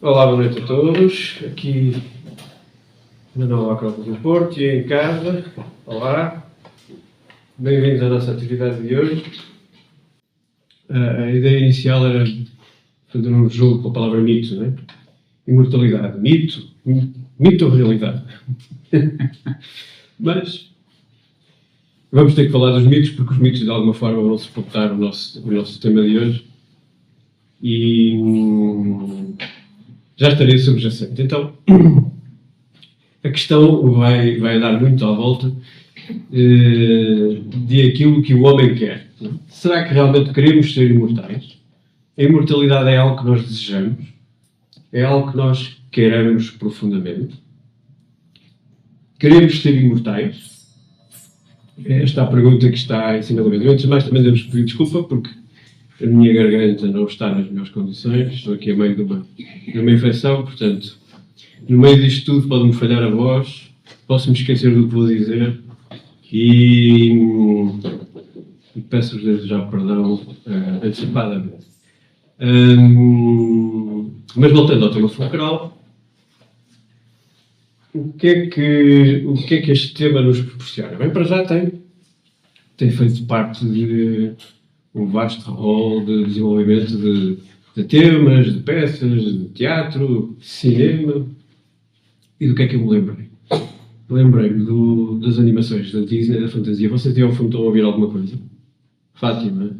Olá, boa noite a todos. Aqui na Nova Acrópolis do Porto e em casa. Olá. Bem-vindos à nossa atividade de hoje. A ideia inicial era fazer um jogo com a palavra mito, não é? Imortalidade. Mito ou realidade? Mas vamos ter que falar dos mitos, porque os mitos de alguma forma vão suportar o nosso tema de hoje. E já estarei subjacente. Então, a questão vai dar muito à volta de aquilo que o homem quer. Será que realmente queremos ser imortais? A imortalidade é algo que nós desejamos? É algo que nós queremos profundamente? Queremos ser imortais? Esta é a pergunta que está em cima da mesa. Antes de mais, também devemos pedir desculpa, porque a minha garganta não está nas melhores condições. Estou aqui a meio de uma infecção, portanto, no meio disto tudo pode-me falhar a voz, posso-me esquecer do que vou dizer e peço-vos desde já perdão antecipadamente. Mas voltando ao tema fulcral, o que é que este tema nos proporciona? Bem, para já tem feito parte de um vasto rol de desenvolvimento de temas, de peças, de teatro, de cinema. E do que é que eu me lembrei? Lembrei-me das animações da Disney, da fantasia. Vocês ao fundo estão a ouvir alguma coisa? Fátima?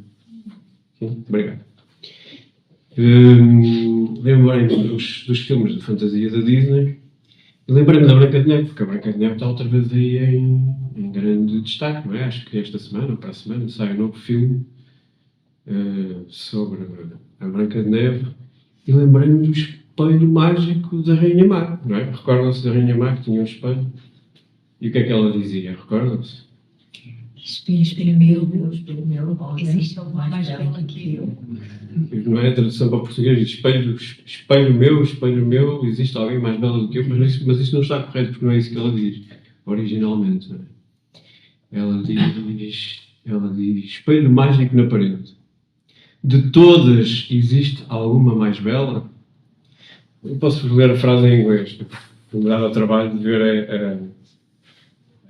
Sim, obrigado. Lembrei-me dos filmes de fantasia da Disney. E lembrei-me da Branca de Neve, porque a Branca de Neve está outra vez aí em grande destaque, não é? Acho que esta semana, ou para a semana, sai um novo filme sobre a Branca de Neve. E lembrei-me do espelho mágico da Rainha Má, não é? Recordam-se da Rainha Má que tinha um espelho? E o que é que ela dizia? Recordam-se? Espelho meu, existe algo mais belo que eu. Não é a tradução para português, espelho meu, existe alguém mais belo do que eu, mas isso não está correto, porque não é isso que ela diz, originalmente. Não é? Ela diz, espelho mágico na parede. De todas, existe alguma mais bela? Eu posso ler a frase em inglês, me dava o trabalho de ver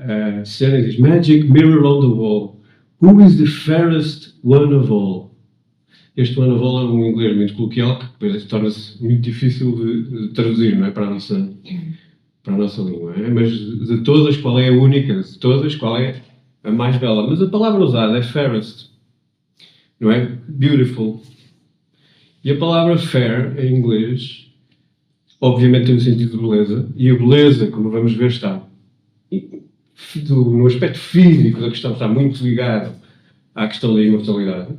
a cena e diz, Magic mirror on the wall, who is the fairest one of all? Este one of all é um inglês muito coloquial, que depois torna-se muito difícil de traduzir, não é? Para a nossa língua. É? Mas de todas, qual é a única? De todas, qual é a mais bela? Mas a palavra usada é fairest, não é? Beautiful. E a palavra fair, em inglês, obviamente tem o sentido de beleza, e a beleza, como vamos ver, está no aspecto físico da questão, está muito ligado à questão da imortalidade.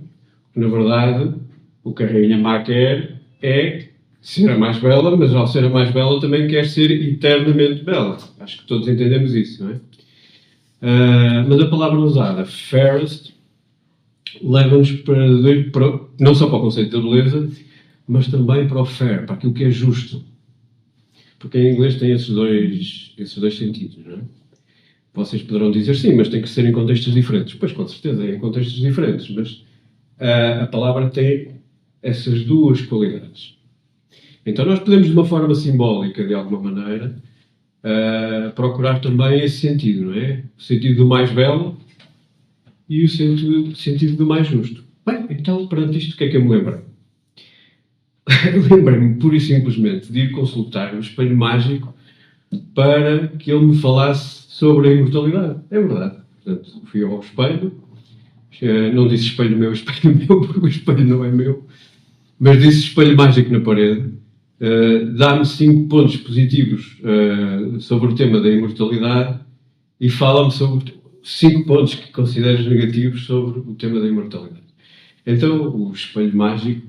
Na verdade, o que a Rainha Má quer é ser a mais bela, mas ao ser a mais bela também quer ser eternamente bela. Acho que todos entendemos isso, não é? Mas a palavra usada, fairest, leva-nos para não só para o conceito da beleza, mas também para o fair, para aquilo que é justo. Porque em inglês tem esses dois sentidos, não é? Vocês poderão dizer sim, mas tem que ser em contextos diferentes. Pois, com certeza, é em contextos diferentes, mas a palavra tem essas duas qualidades. Então nós podemos, de uma forma simbólica, de alguma maneira, procurar também esse sentido, não é? O sentido do mais belo e o sentido do mais justo. Bem, então, perante isto, o que é que eu me lembrei? Lembrei-me, pura e simplesmente, de ir consultar o espelho mágico para que ele me falasse sobre a imortalidade. É verdade. Portanto, fui ao espelho, não disse espelho meu, porque o espelho não é meu, mas disse espelho mágico na parede. Dá-me 5 pontos positivos sobre o tema da imortalidade e fala-me sobre 5 pontos que consideras negativos sobre o tema da imortalidade. Então, o espelho mágico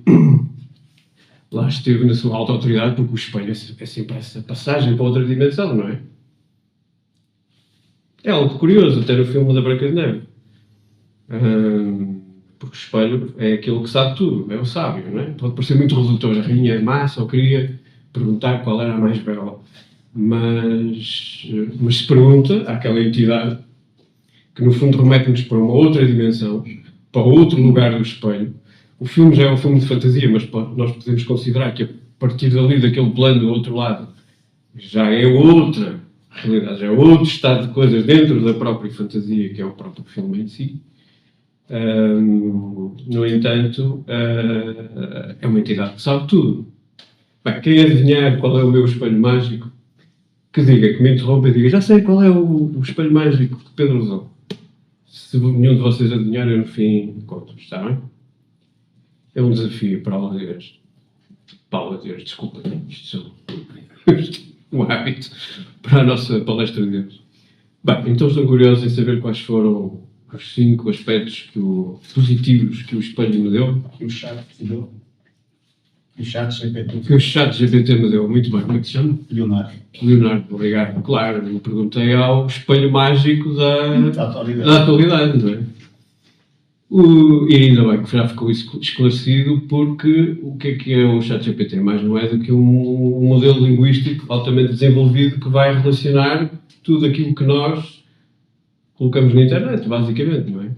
lá esteve na sua alta autoridade, porque o espelho é sempre essa passagem para outra dimensão, não é? É algo curioso, até no filme da Branca de Neve. espelho é aquele que sabe tudo, é o sábio, não é? Pode parecer muito redutor, a rainha má só queria perguntar qual era a mais bela. Mas se pergunta àquela entidade que no fundo remete-nos para uma outra dimensão, para outro lugar do espelho. O filme já é um filme de fantasia, mas nós podemos considerar que a partir dali, daquele plano do outro lado, já é outra realidade, já é outro estado de coisas dentro da própria fantasia, que é o próprio filme em si. No entanto, é uma entidade que sabe tudo. Bem, quem adivinhar qual é o meu espelho mágico, que diga, que me interrompa e diga, já sei qual é o espelho mágico que Pedro usou. Se nenhum de vocês adivinhar, eu no fim conto, está bem? É um desafio para a aula de hoje. Para a aula de hoje, desculpa, isto é um hábito para a nossa palestra de hoje. Bem, então estou curioso em saber quais foram os 5 aspectos positivos que o espelho me deu. Que o chat te deu. Que o chat GPT. Que o chat GPT me deu. Muito bem. Como é que se chama? Leonardo. Leonardo, obrigado. Claro, eu perguntei ao espelho mágico da atualidade, não é? E ainda bem que já ficou esclarecido, porque o que é o chat GPT? Mais não é do que um modelo linguístico altamente desenvolvido que vai relacionar tudo aquilo que nós colocamos na internet, basicamente, não é?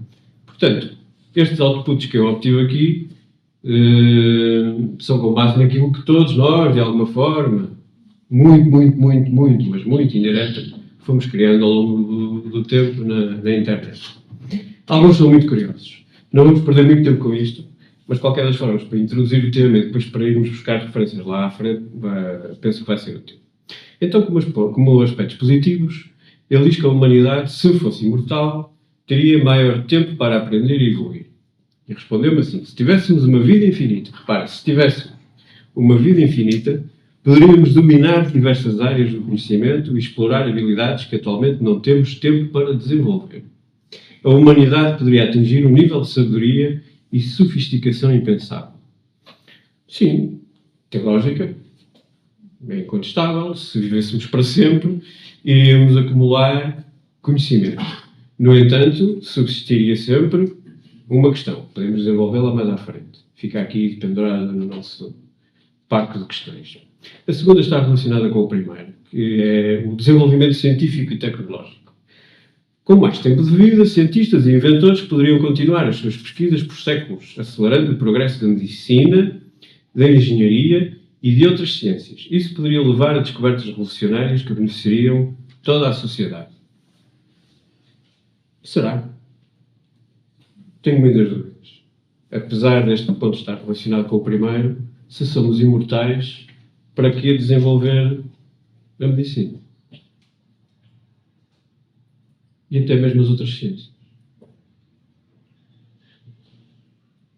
Portanto, estes outputs que eu obtive aqui são com base naquilo que todos nós, de alguma forma, mas muito indireta, fomos criando ao longo do tempo na internet. Alguns são muito curiosos. Não vamos perder muito tempo com isto, mas de qualquer das formas, para introduzir o tema e depois para irmos buscar referências lá à frente, penso que vai ser útil. Então, como aspectos positivos, ele diz que a humanidade, se fosse imortal, teria maior tempo para aprender e evoluir. E respondeu-me assim: se tivéssemos uma vida infinita, repare, se tivéssemos uma vida infinita, poderíamos dominar diversas áreas do conhecimento e explorar habilidades que atualmente não temos tempo para desenvolver. A humanidade poderia atingir um nível de sabedoria e sofisticação impensável. Sim, tem lógica, é incontestável. Se vivêssemos para sempre, iríamos acumular conhecimento. No entanto, subsistiria sempre uma questão. Podemos desenvolvê-la mais à frente. Fica aqui pendurada no nosso parque de questões. A segunda está relacionada com a primeira, que é o desenvolvimento científico e tecnológico. Com mais tempo de vida, cientistas e inventores poderiam continuar as suas pesquisas por séculos, acelerando o progresso da medicina, da engenharia e de outras ciências. Isso poderia levar a descobertas revolucionárias que beneficiariam toda a sociedade. Será? Tenho muitas dúvidas. Apesar deste ponto estar relacionado com o primeiro, se somos imortais, para que desenvolver a medicina? E até mesmo as outras ciências.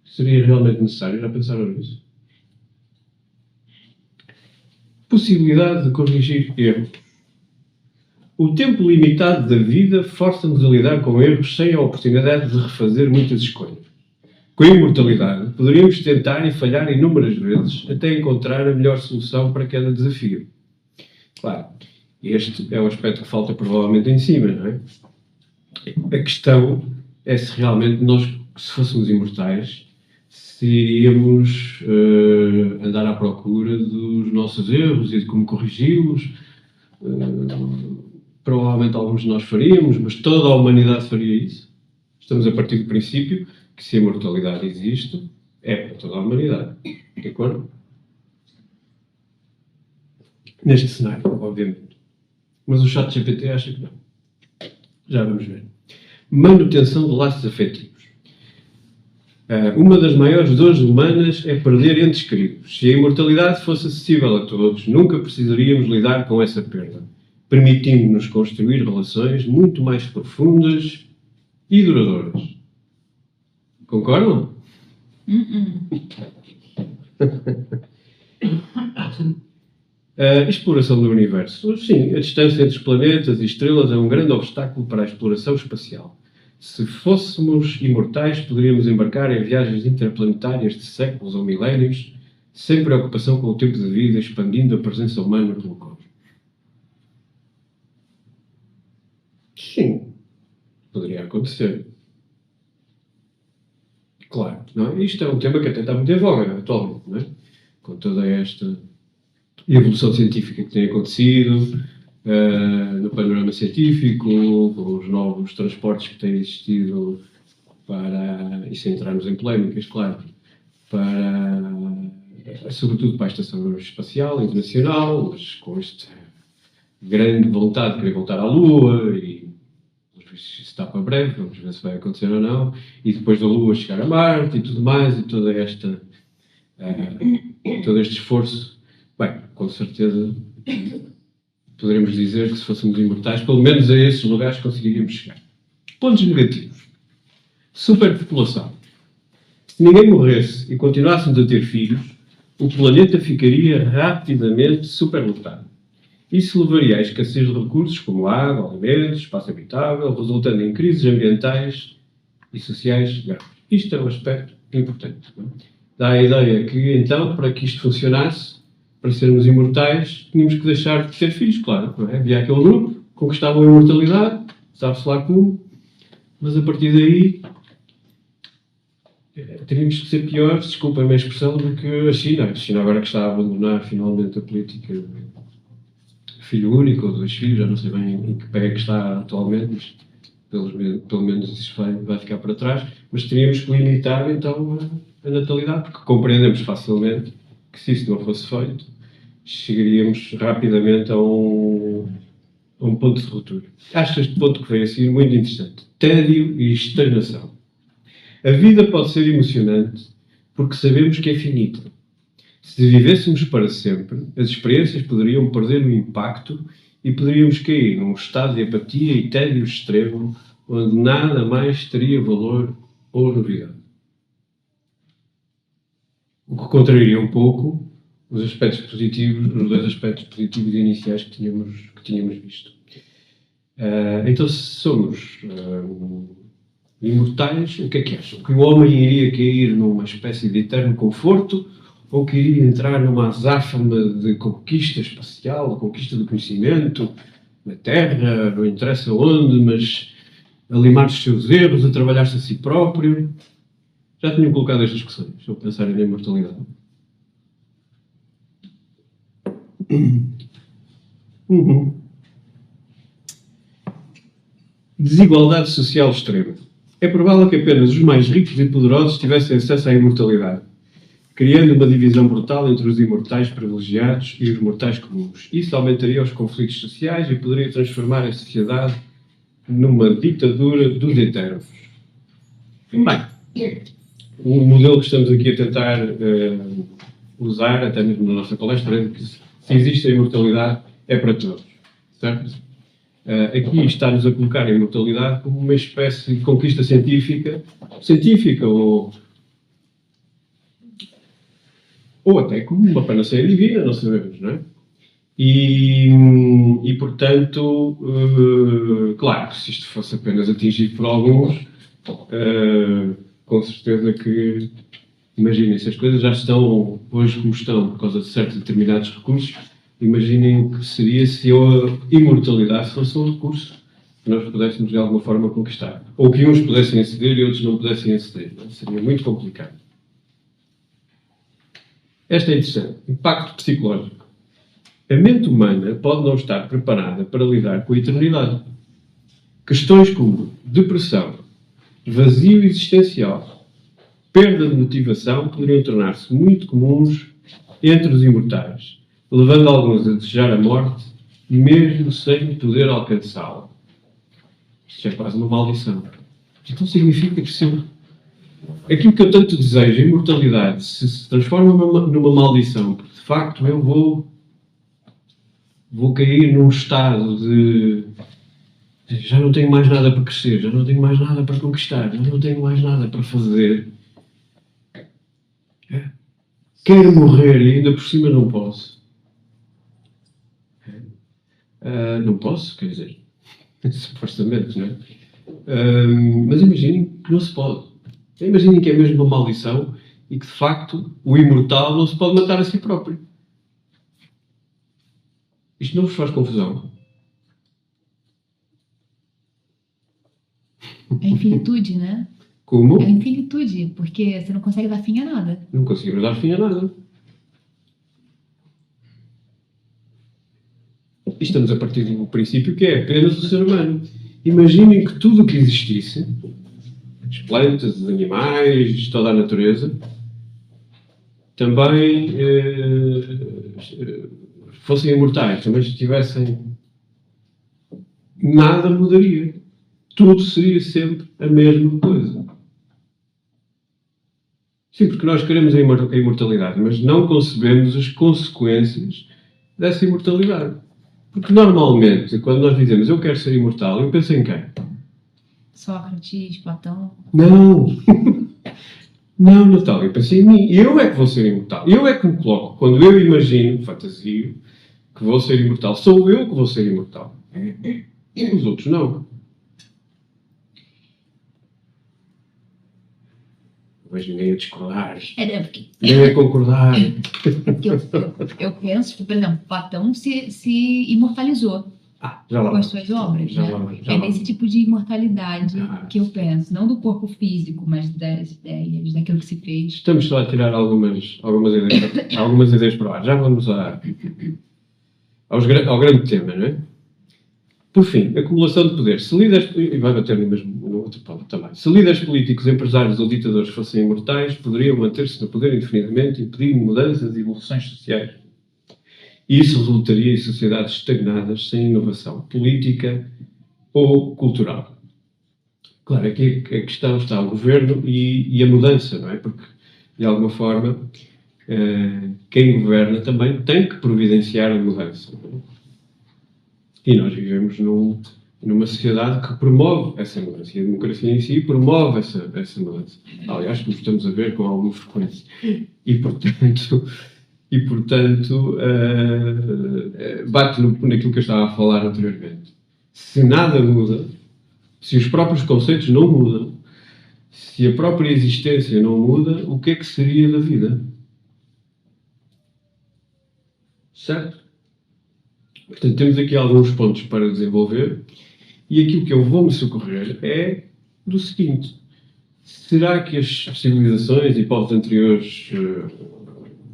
Seria realmente necessário? Já pensaram nisso? Possibilidade de corrigir erros. O tempo limitado da vida força-nos a lidar com erros sem a oportunidade de refazer muitas escolhas. Com a imortalidade, poderíamos tentar e falhar inúmeras vezes até encontrar a melhor solução para cada desafio. Claro, este é o aspecto que falta provavelmente em cima, não é? A questão é se realmente nós, se fôssemos imortais, se iríamos andar à procura dos nossos erros e de como corrigi-los. Provavelmente alguns de nós faríamos, mas toda a humanidade faria isso. Estamos a partir do princípio que se a imortalidade existe, é para toda a humanidade. De acordo? Neste cenário, obviamente. Mas o chat GPT acha que não. Já vamos ver. Manutenção de laços afetivos. Uma das maiores dores humanas é perder entes queridos. Se a imortalidade fosse acessível a todos, nunca precisaríamos lidar com essa perda, permitindo-nos construir relações muito mais profundas e duradouras. Concordam? Exploração do universo. Sim, a distância entre os planetas e estrelas é um grande obstáculo para a exploração espacial. Se fôssemos imortais, poderíamos embarcar em viagens interplanetárias de séculos ou milénios, sem preocupação com o tempo de vida, expandindo a presença humana pelo cosmos. Sim, poderia acontecer. Claro, não é? Isto é um tema que até está muito em voga atualmente, não é? Com toda esta evolução científica que tem acontecido, no panorama científico, com os novos transportes que têm existido para, e sem entrarmos em polémicas, claro, sobretudo para a Estação Espacial Internacional, mas com esta grande vontade de querer voltar à Lua e isso está para breve, vamos ver se vai acontecer ou não, e depois da Lua chegar a Marte e tudo mais, e todo este esforço. Bem, com certeza poderemos dizer que se fôssemos imortais, pelo menos a esses lugares conseguiríamos chegar. Pontos negativos. Superpopulação. Se ninguém morresse e continuássemos a ter filhos, o planeta ficaria rapidamente superlotado. Isso levaria à escassez de recursos como água, alimentos, espaço habitável, resultando em crises ambientais e sociais graves. Isto é um aspecto importante. Não é? Dá a ideia que, então, para que isto funcionasse, para sermos imortais, tínhamos que deixar de ter filhos, claro. Não é? Havia aquele grupo que conquistavam a imortalidade, sabe-se lá como, mas a partir daí teríamos que ser piores, desculpem-me a expressão, do que a China. A China agora que está a abandonar finalmente a política filho único ou dois filhos, já não sei bem em que pé é que está atualmente, mas pelo menos isso vai ficar para trás. Mas teríamos que limitar então a natalidade, porque compreendemos facilmente que se isso não fosse feito, chegaríamos rapidamente a um ponto de ruptura. Acho este ponto que veio a seguir muito interessante. Tédio e estagnação. A vida pode ser emocionante porque sabemos que é finita. Se vivêssemos para sempre, as experiências poderiam perder o impacto e poderíamos cair num estado de apatia e tédio extremo, onde nada mais teria valor ou novidade. O que contraria um pouco os dois aspectos positivos iniciais que tínhamos visto. Então, se somos imortais, o que é que acham? Que o homem iria cair numa espécie de eterno conforto ou que iria entrar numa azáfama de conquista espacial, de conquista do conhecimento, na Terra, não interessa onde, mas a limar os seus erros, a trabalhar-se a si próprio? Já tinham colocado estas questões, ao pensarem na imortalidade. Desigualdade social extrema. É provável que apenas os mais ricos e poderosos tivessem acesso à imortalidade, criando uma divisão brutal entre os imortais privilegiados e os mortais comuns. Isso aumentaria os conflitos sociais e poderia transformar a sociedade numa ditadura dos eternos. Bem, o modelo que estamos aqui a tentar usar, até mesmo na nossa palestra, é que se existe a imortalidade, é para todos. Certo? Aqui está-nos a colocar a imortalidade como uma espécie de conquista científica ou até como uma panaceia divina, não sabemos, não é? E portanto, claro, se isto fosse apenas atingido por alguns, com certeza que, imaginem, se as coisas já estão hoje como estão por causa de certos determinados recursos, imaginem o que seria se a imortalidade fosse um recurso que nós pudéssemos de alguma forma conquistar. Ou que uns pudessem aceder e outros não pudessem aceder. Não é? Seria muito complicado. Esta é interessante. Impacto psicológico. A mente humana pode não estar preparada para lidar com a eternidade. Questões como depressão, vazio existencial, perda de motivação poderiam tornar-se muito comuns entre os imortais, levando alguns a desejar a morte, mesmo sem poder alcançá-la. Isto é quase uma maldição. Então significa que se aquilo que eu tanto desejo, a imortalidade, se transforma numa maldição, porque de facto eu vou cair num estado de já não tenho mais nada para crescer, já não tenho mais nada para conquistar, já não tenho mais nada para fazer. Quero morrer e ainda por cima não posso. Não posso, quer dizer, supostamente, não é? Mas imaginem que não se pode. Imaginem que é mesmo uma maldição e que, de facto, o imortal não se pode matar a si próprio. Isto não vos faz confusão? A infinitude, né? Como? É a infinitude, porque você não consegue dar fim a nada. Não conseguimos dar fim a nada. E estamos a partir do princípio que é apenas o ser humano. Imaginem que tudo o que existisse, as plantas, os animais, toda a natureza, também fossem imortais, também estivessem... Nada mudaria. Tudo seria sempre a mesma coisa. Sim, porque nós queremos a imortalidade, mas não concebemos as consequências dessa imortalidade. Porque normalmente, quando nós dizemos eu quero ser imortal, eu penso em quem? Sócrates, Platão. Não! Não, Natália, eu penso em mim. Eu é que vou ser imortal. Eu é que me coloco. Quando eu imagino, fantasio, que vou ser imortal, sou eu que vou ser imortal. Os outros não. Mas ninguém a discordar. Nem a concordar. Eu penso que, por exemplo, Platão se imortalizou Já lá. com as suas obras. Já Né? lá. É nesse tipo de imortalidade Ah. que eu penso. Não do corpo físico, mas das ideias, daquilo que se fez. Estamos só a tirar algumas ideias para o ar. Já vamos ao grande tema, não é? Por fim, acumulação de poder. Se líderes... E vai bater no mesmo no outro ponto também. Se líderes políticos, empresários ou ditadores fossem imortais, poderiam manter-se no poder indefinidamente, impedindo mudanças e evoluções sociais. E isso resultaria em sociedades estagnadas, sem inovação política ou cultural. Claro, aqui a questão está o governo e a mudança, não é? Porque, de alguma forma, quem governa também tem que providenciar a mudança. E nós vivemos numa sociedade que promove essa mudança. E a democracia em si promove essa mudança. Aliás, como estamos a ver com alguma frequência. E, portanto bate naquilo que eu estava a falar anteriormente. Se nada muda, se os próprios conceitos não mudam, se a própria existência não muda, o que é que seria da vida? Certo? Portanto, temos aqui alguns pontos para desenvolver e aquilo que eu vou me socorrer é do seguinte: será que as civilizações e povos anteriores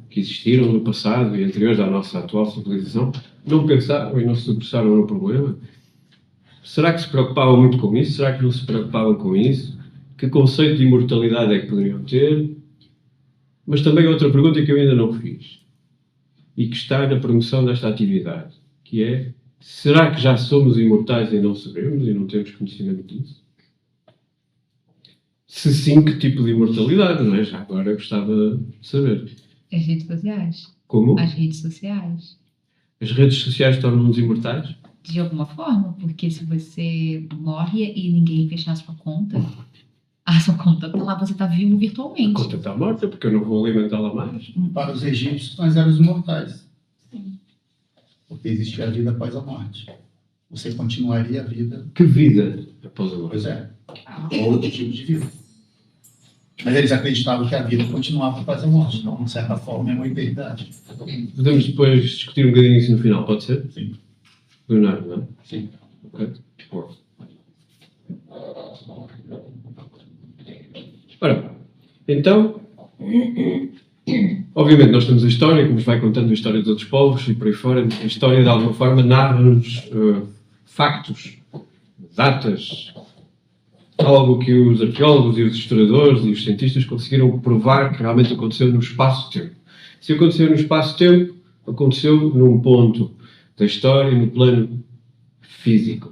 que existiram no passado e anteriores à nossa atual civilização não pensaram e não se debruçaram no problema? Será que se preocupavam muito com isso? Será que não se preocupavam com isso? Que conceito de imortalidade é que poderiam ter? Mas também outra pergunta que eu ainda não fiz e que está na promoção desta atividade, que é: será que já somos imortais e não sabemos e não temos conhecimento disso? Se sim, que tipo de imortalidade, não é? Já agora eu gostava de saber. As redes sociais. Como? As redes sociais. As redes sociais tornam-nos imortais? De alguma forma, porque se você morre e ninguém fechar a sua conta, a sua conta tá lá, você tá vivo A virtualmente. conta está morta porque eu não vou alimentá-la mais. Para os egípcios, nós éramos imortais. Porque existia a vida após a morte. Você continuaria a vida. Que vida após a morte? Pois é. Outro tipo de vida. Mas eles acreditavam que a vida continuava após a morte. Então, de certa forma, é uma eternidade. Podemos depois discutir um bocadinho isso no final, pode ser? Sim. Leonardo, não é? Sim. Ok. Boa. Ora, então, obviamente nós temos a história, que nos vai contando a história dos outros povos e por aí fora. A história, de alguma forma, narra-nos factos, datas, algo que os arqueólogos e os historiadores e os cientistas conseguiram provar que realmente aconteceu no espaço-tempo. Se aconteceu no espaço-tempo, aconteceu num ponto da história, no plano físico.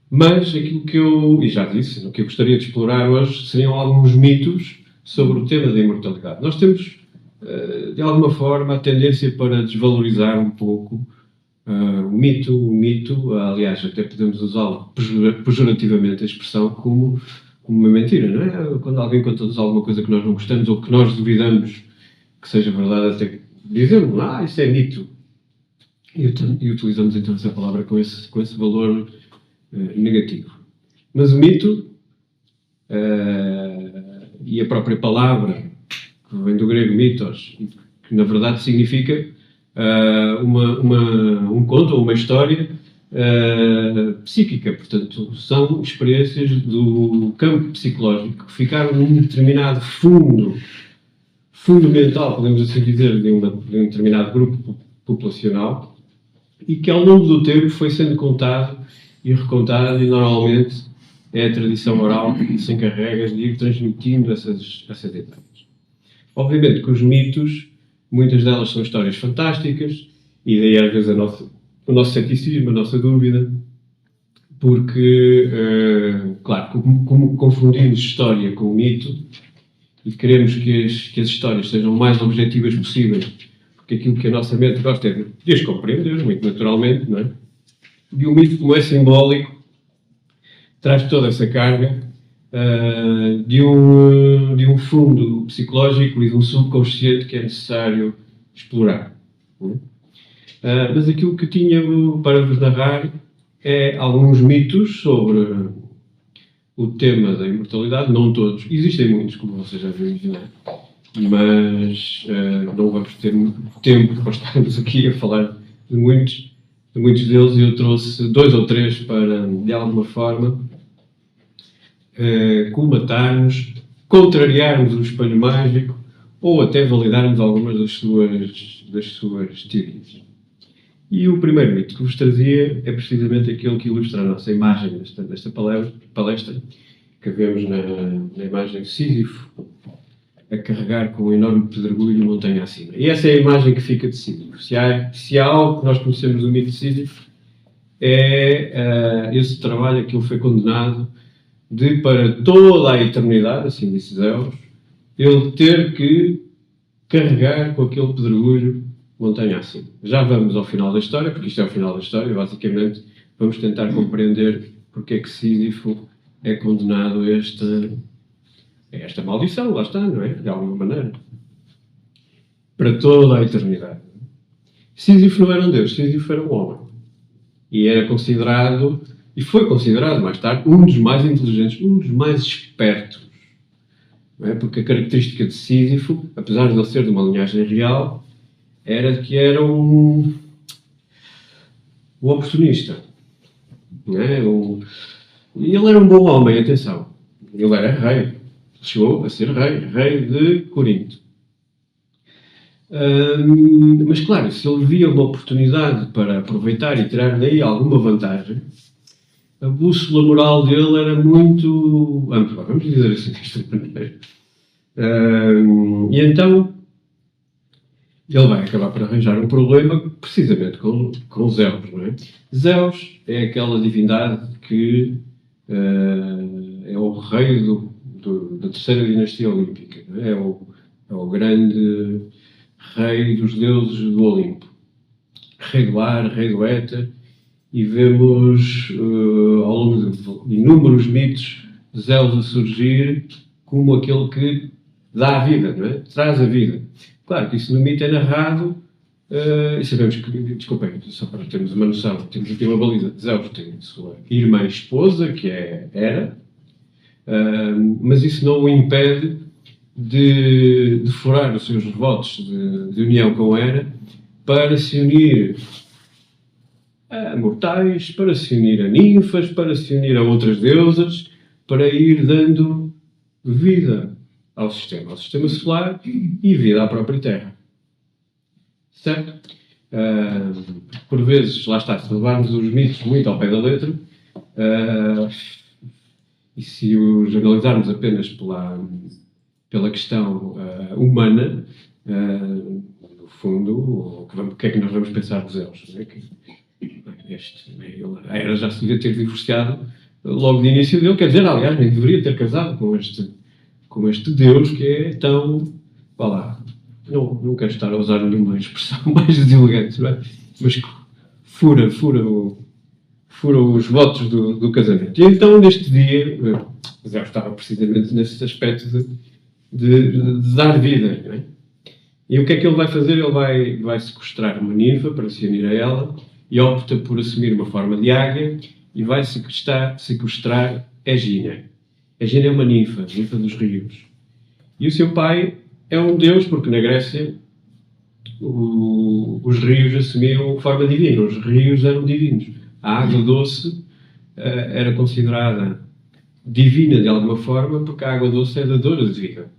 Mas aquilo que eu, e já disse, o que eu gostaria de explorar hoje seriam alguns mitos sobre o tema da imortalidade. Nós temos, de alguma forma, a tendência para desvalorizar um pouco o mito, aliás, até podemos usá-lo pejorativamente a expressão como uma mentira, não é? Quando alguém conta-nos alguma coisa que nós não gostamos ou que nós duvidamos que seja verdade, até dizemos, isso é mito. E utilizamos então essa palavra com esse valor negativo. Mas o mito e a própria palavra, que vem do grego mitos, que na verdade significa um conto ou uma história psíquica. Portanto, são experiências do campo psicológico que ficaram num determinado fundo mental, podemos assim dizer, de um determinado grupo populacional, e que ao longo do tempo foi sendo contado e recontado, e normalmente é a tradição oral que se encarrega de ir transmitindo essas ideias. Obviamente que os mitos, muitas delas são histórias fantásticas, e daí às vezes o nosso ceticismo, a nossa dúvida, porque, claro, como confundimos história com mito, e queremos que as histórias sejam o mais objetivas possíveis, porque aquilo que a nossa mente gosta é de as compreender, muito naturalmente, não é? E o mito, como é simbólico, traz toda essa carga de um fundo psicológico e de um subconsciente que é necessário explorar. Mas aquilo que tinha para vos narrar é alguns mitos sobre o tema da imortalidade, não todos, existem muitos, como vocês já viram imaginar, mas não vamos ter muito tempo para estarmos aqui a falar de muitos deles, e eu trouxe 2 ou 3 para, de alguma forma, colmatarmos, contrariarmos o espelho mágico ou até validarmos algumas das suas teorias. E o primeiro mito que vos trazia é precisamente aquele que ilustra a nossa imagem desta palestra, que vemos na imagem de Sísifo a carregar com um enorme pedregulho montanha acima. E essa é a imagem que fica de Sísifo. Se há algo que nós conhecemos do mito de Sísifo, é esse trabalho que ele foi condenado de, para toda a eternidade, assim disse Zeus, ele ter que carregar com aquele pedregulho montanha acima. Já vamos ao final da história, porque isto é o final da história, basicamente vamos tentar compreender porque é que Sísifo é condenado a esta maldição, lá está, não é? De alguma maneira. Para toda a eternidade. Sísifo não era um deus, Sísifo era um homem. E era considerado, e foi considerado mais tarde, um dos mais inteligentes, um dos mais espertos. Não é? Porque a característica de Sísifo, apesar de ele ser de uma linhagem real, era que era um oportunista. Não é? E ele era um bom homem, atenção. Ele era rei. Chegou a ser rei de Corinto. Mas claro, se ele via uma oportunidade para aproveitar e tirar daí alguma vantagem, a bússola moral dele era muito ampla, vamos dizer assim desta maneira. E então ele vai acabar por arranjar um problema precisamente com Zeus, não é? Zeus é aquela divindade que é o rei da terceira dinastia olímpica, não é? É o grande rei dos deuses do Olimpo, rei do ar, rei do éter, e vemos ao longo de inúmeros mitos Zeus a surgir como aquele que dá a vida, não é? Traz a vida. Claro que isso no mito é narrado, e sabemos que, desculpem, só para termos uma noção, temos aqui uma baliza. Zeus tem a sua irmã e esposa, que é Hera, mas isso não o impede de furar os seus votos de união com Hera para se unir a mortais, para se unir a ninfas, para se unir a outras deusas, para ir dando vida ao sistema solar e vida à própria Terra. Certo? Por vezes, lá está, se levarmos os mitos muito ao pé da letra, e se os analisarmos apenas pela questão humana, no fundo, o que é que nós vamos pensar dos Zeus? A Hera já se devia ter divorciado logo de início dele, quer dizer, aliás, nem deveria ter casado com este Deus que é tão, vá lá, não quero estar a usar nenhuma expressão mais deselegante, não é? Mas fura os votos do casamento. E então, neste dia, Zeus estava precisamente nesse aspecto de dar vida, não é? E o que é que ele vai fazer? Ele vai sequestrar uma ninfa para se unir a ela e opta por assumir uma forma de águia e vai sequestrar Egina. Egina é uma ninfa dos rios. E o seu pai é um deus, porque na Grécia os rios assumiam forma divina, os rios eram divinos. a água doce era considerada divina de alguma forma, porque a água doce é dadora de vida.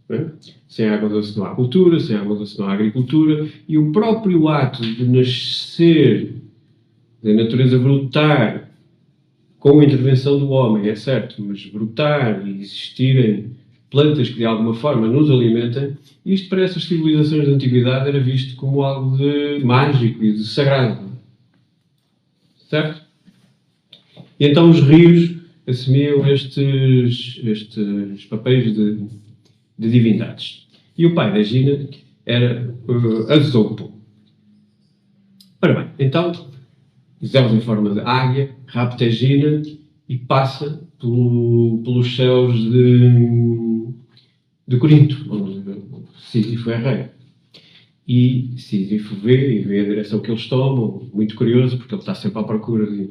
Não é? Sem água doce não há cultura, sem água doce não há agricultura, e o próprio ato de nascer, da natureza brotar, com a intervenção do homem, é certo, mas brotar e existirem plantas que de alguma forma nos alimentem, isto para essas civilizações da antiguidade era visto como algo de mágico e de sagrado. Certo? E então os rios assumiam estes papéis de divindades. E o pai da Gina era Azopo. Ora bem, então Zeus em forma de águia rapta a Gina e passa pelos céus de Corinto, onde Sísifo é rei. E Sísifo vê a direção que eles tomam, muito curioso, porque ele está sempre à procura de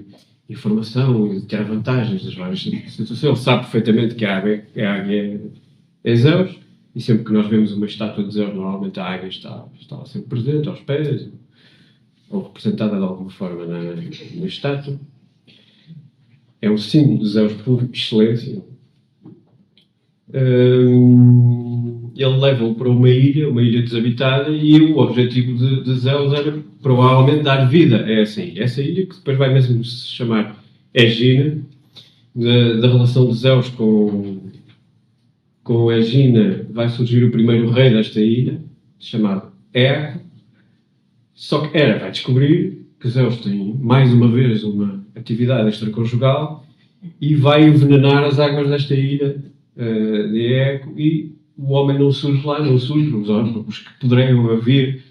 informação e de tirar vantagens das várias situações. Ele sabe perfeitamente que a águia é Zeus, e sempre que nós vemos uma estátua de Zeus, normalmente a águia está lá sempre presente, aos pés, ou representada de alguma forma na estátua. É um símbolo de Zeus por excelência. Ele leva-o para uma ilha desabitada, e o objetivo de Zeus era provavelmente dar vida a essa ilha. Essa ilha que depois vai mesmo se chamar Egina, da relação de Zeus com Egina vai surgir o primeiro rei desta ilha, chamado Hera. Só que Hera vai descobrir que Zeus tem mais uma vez uma atividade extraconjugal e vai envenenar as águas desta ilha de Eco, e o homem não surge lá, os que poderiam haver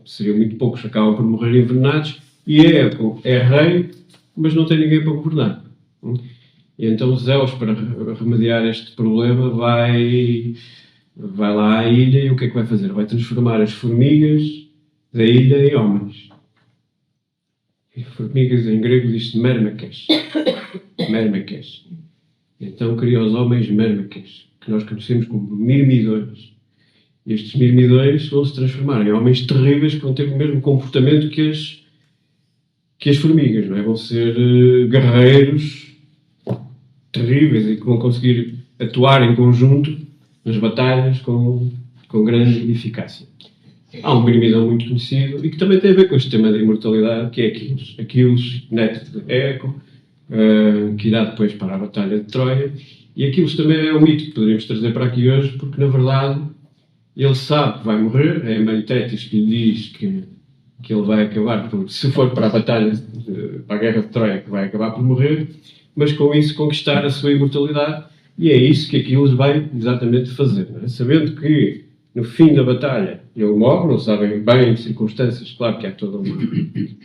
seriam muito poucos, acabam por morrer envenenados, e Eco é rei, mas não tem ninguém para governar. E então Zeus, para remediar este problema, vai lá à ilha, e o que é que vai fazer? Vai transformar as formigas da ilha em homens. E formigas em grego diz-se mermekes. Mermekes. Então cria os homens mermekes, que nós conhecemos como mirmidões. E estes mirmidões vão se transformar em homens terríveis que vão ter o mesmo comportamento que as formigas, não é? Vão ser guerreiros terríveis e que vão conseguir atuar em conjunto nas batalhas com grande eficácia. Há um mirmidão muito conhecido e que também tem a ver com este tema da imortalidade, que é Aquiles. Aquiles, neto de Eco, que irá depois para a Batalha de Troia. E Aquiles também é um mito que poderíamos trazer para aqui hoje, porque na verdade ele sabe que vai morrer. É a mãe Tétis que lhe diz que ele vai acabar por, se for para a batalha, para a Guerra de Troia, que vai acabar por morrer, mas com isso conquistar a sua imortalidade. E é isso que Aquiles vai exatamente fazer, não é? Sabendo que no fim da batalha ele morre, não sabem bem as circunstâncias, claro que há toda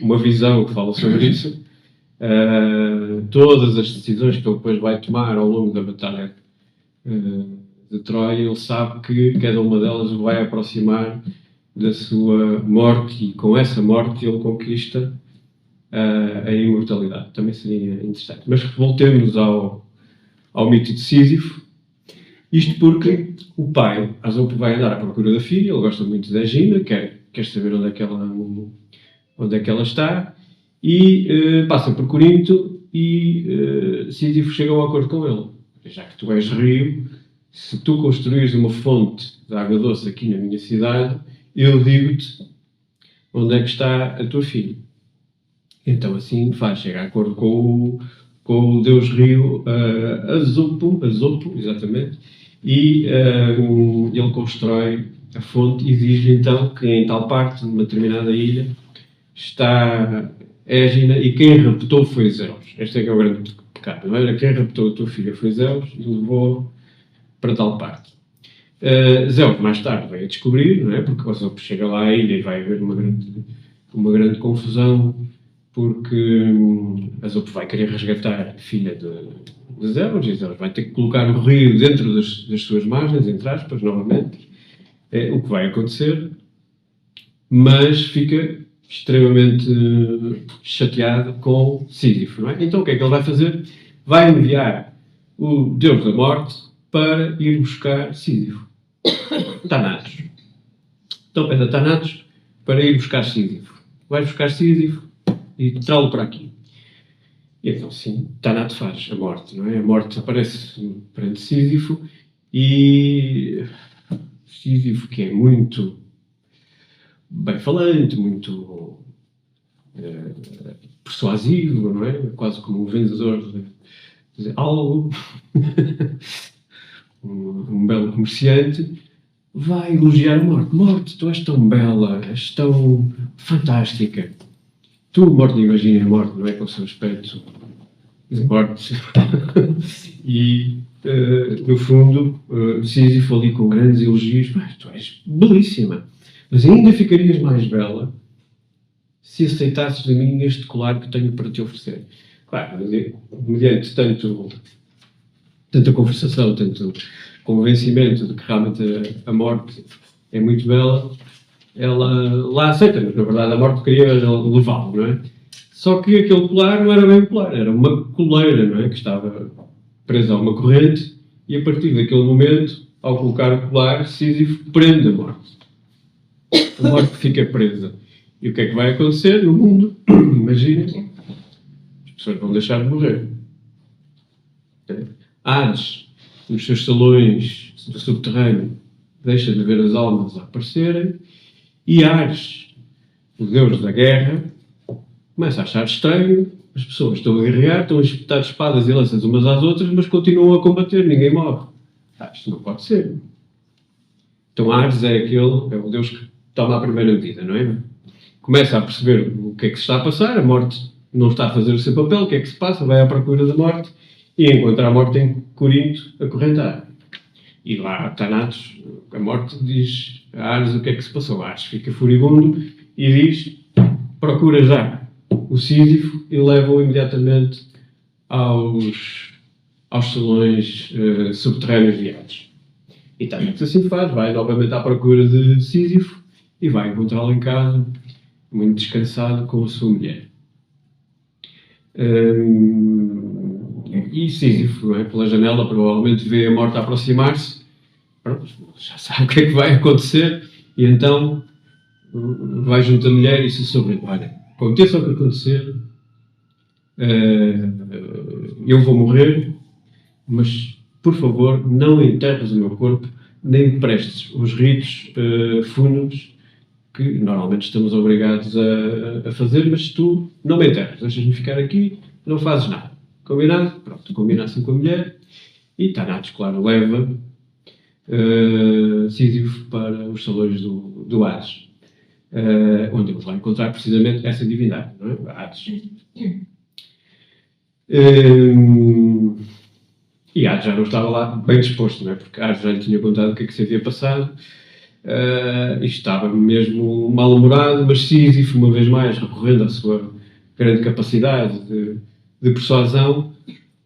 uma visão que fala sobre isso. Todas as decisões que ele depois vai tomar ao longo da batalha de Troia, ele sabe que cada uma delas o vai aproximar da sua morte, e com essa morte ele conquista a imortalidade. Também seria interessante. Mas voltemos ao mito de Sísifo. Isto porque o pai, Azopo, vai andar à procura da filha, ele gosta muito da Egina, quer saber onde é que ela está, e passa por Corinto, e Sísifo chega a um acordo com ele. Já que tu és rio, se tu construires uma fonte de água doce aqui na minha cidade, eu digo-te onde é que está a tua filha. Então assim faz, chega a acordo com o deus rio Azopo, exatamente, e ele constrói a fonte e diz então que em tal parte, numa determinada ilha, está Egina, e quem raptou foi Zeus. Este é que é o grande pecado, não é? Quem raptou a tua filha foi Zeus e levou para tal parte. Zeus mais tarde vai a descobrir, não é? Porque o Azopo chega lá à ilha e vai haver uma grande confusão, porque Azopo vai querer resgatar a filha de Zeus, e Zeus vai ter que colocar o rio dentro das suas margens, entre aspas, novamente. É o que vai acontecer, mas fica extremamente chateado com Sísifo, não é? Então o que é que ele vai fazer? Vai enviar o deus da morte para ir buscar Sísifo. Thanatos. Então pede a Thanatos para ir buscar Sísifo. Vai buscar Sísifo, e trá-lo para aqui. E então, sim, Tanato faz a morte, não é? A morte aparece perante Sísifo e Sísifo, que é muito bem falante, muito persuasivo, não é? Quase como um vendedor de algo, um belo comerciante, vai elogiar a morte. Morte, tu és tão bela, és tão fantástica. Tu, morte, imagina a morte, não é? Com o seu aspecto de morte. E, no fundo, Sísifo ali com grandes elogios, mas tu és belíssima. Mas ainda ficarias mais bela se aceitasses de mim este colar que tenho para te oferecer. Claro, mediante tanta conversação, tanto convencimento de que realmente a morte é muito bela, ela lá aceita, mas na verdade a morte queria levá-lo, não é? Só que aquele colar não era bem um colar, era uma coleira, não é? Que estava presa a uma corrente e a partir daquele momento, ao colocar o colar, Sísifo prende a morte. A morte fica presa. E o que é que vai acontecer no mundo? Imaginem, as pessoas vão deixar de morrer. Hades, nos seus salões do subterrâneo, deixa de ver as almas a aparecerem, e Ares, o deus da guerra, começa a achar estranho, as pessoas estão a guerrear, estão a espetar espadas e lanças umas às outras, mas continuam a combater, ninguém morre. Isto não pode ser. Então Ares é o deus que toma a primeira medida, não é? Começa a perceber o que é que se está a passar, a morte não está a fazer o seu papel, o que é que se passa, vai à procura da morte e encontra a morte em Corinto acorrentada. E lá, Thanatos, a morte diz a Ares o que é que se passou. Ares fica furibundo e diz, procura já o Sísifo e leva-o imediatamente aos salões subterrâneos de Hades. E Thanatos assim faz, vai novamente à procura de Sísifo e vai encontrá-lo em casa, muito descansado com a sua mulher. E Sísifo, não é? Pela janela, provavelmente vê a morte a aproximar-se. Pronto, já sabe o que é que vai acontecer e então vai junto à mulher e se sobre. Olha, aconteça o que acontecer, eu vou morrer, mas por favor não enterres o meu corpo, nem prestes os ritos fúnebres que normalmente estamos obrigados a fazer, mas tu não me enterras, deixas-me ficar aqui, não fazes nada. Combinado? Pronto, combina assim com a mulher e Thanatos, claro, leva Sísifo para os salões do Hades, onde ele vai encontrar precisamente essa divindade, não é? Hades. E Hades já não estava lá bem disposto, não é? Porque Hades já lhe tinha contado o que é que se havia passado e estava mesmo mal-humorado, mas Sísifo, uma vez mais, recorrendo à sua grande capacidade de persuasão,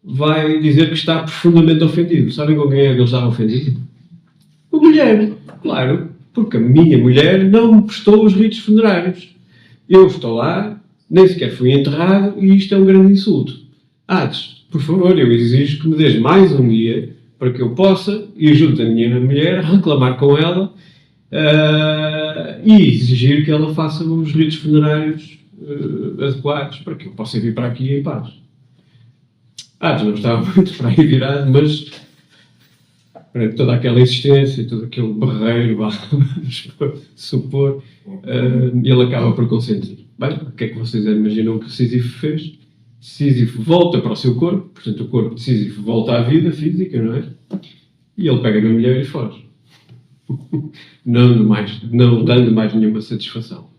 vai dizer que está profundamente ofendido. Sabem com quem é que ele estava ofendido? A mulher, claro, porque a minha mulher não me prestou os ritos funerários. Eu estou lá, nem sequer fui enterrado e isto é um grande insulto. Hades, por favor, eu exijo que me dês mais um dia para que eu possa ir junto à minha mulher, reclamar com ela e exigir que ela faça os ritos funerários adequados para que eu possa vir para aqui em paz. Hades não estava muito para aí virado, mas para toda aquela insistência, todo aquele berreiro, vamos supor, ele acaba por consentir. Bem, o que é que vocês imaginam que Sísifo fez? Sísifo volta para o seu corpo, portanto o corpo de Sísifo volta à vida física, não é? E ele pega na mulher e foge. Não dando mais nenhuma satisfação.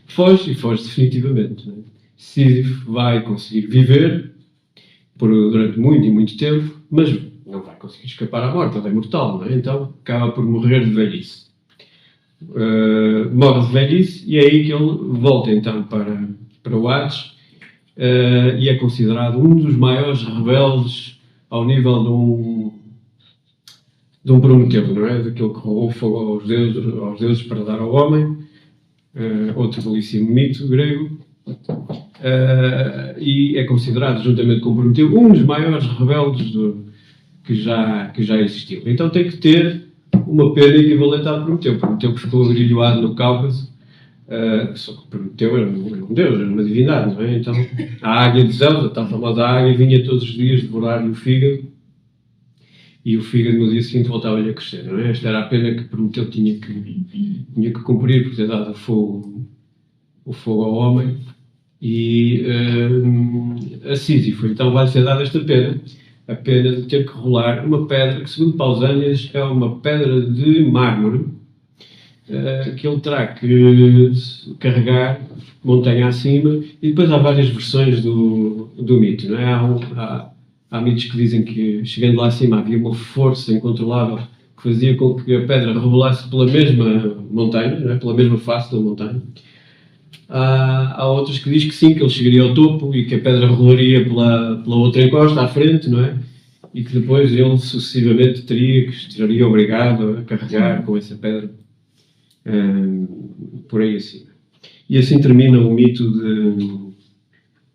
Foge e foge definitivamente. Não é? Sísifo vai conseguir viver durante muito e muito tempo, mas não vai conseguir escapar à morte, ele é mortal, não é? Então acaba por morrer de velhice. Morre de velhice e é aí que ele volta então para o Hades e é considerado um dos maiores rebeldes ao nível de um Prometeu, não é? Daquele que roubou fogo aos deuses para dar ao homem, outro belíssimo mito grego. E é considerado, juntamente com Prometeu, um dos maiores rebeldes que já existiu. Então tem que ter uma pena equivalente à de Prometeu. Prometeu que ficou agrilhoado no Cáucaso só que Prometeu era um deus, era uma divindade, não é? Então, a águia de Zeus, a tal famosa águia, vinha todos os dias devorar-lhe o fígado, e o fígado no dia seguinte voltava-lhe a crescer, não é? Esta era a pena que Prometeu tinha que cumprir, por ter dado o fogo ao homem, e a Sísifo então vai ser dada esta pena, a pena de ter que rolar uma pedra que, segundo Pausanias, é uma pedra de mármore, que ele terá que carregar montanha acima, e depois há várias versões do mito, não é? Há mitos que dizem que, chegando lá acima, havia uma força incontrolável que fazia com que a pedra rebolasse pela mesma montanha, não é? Pela mesma face da montanha. Há outros que dizem que sim, que ele chegaria ao topo e que a pedra rolaria pela outra encosta à frente, não é? E que depois ele sucessivamente estaria obrigado a carregar com essa pedra por aí acima. E assim termina o mito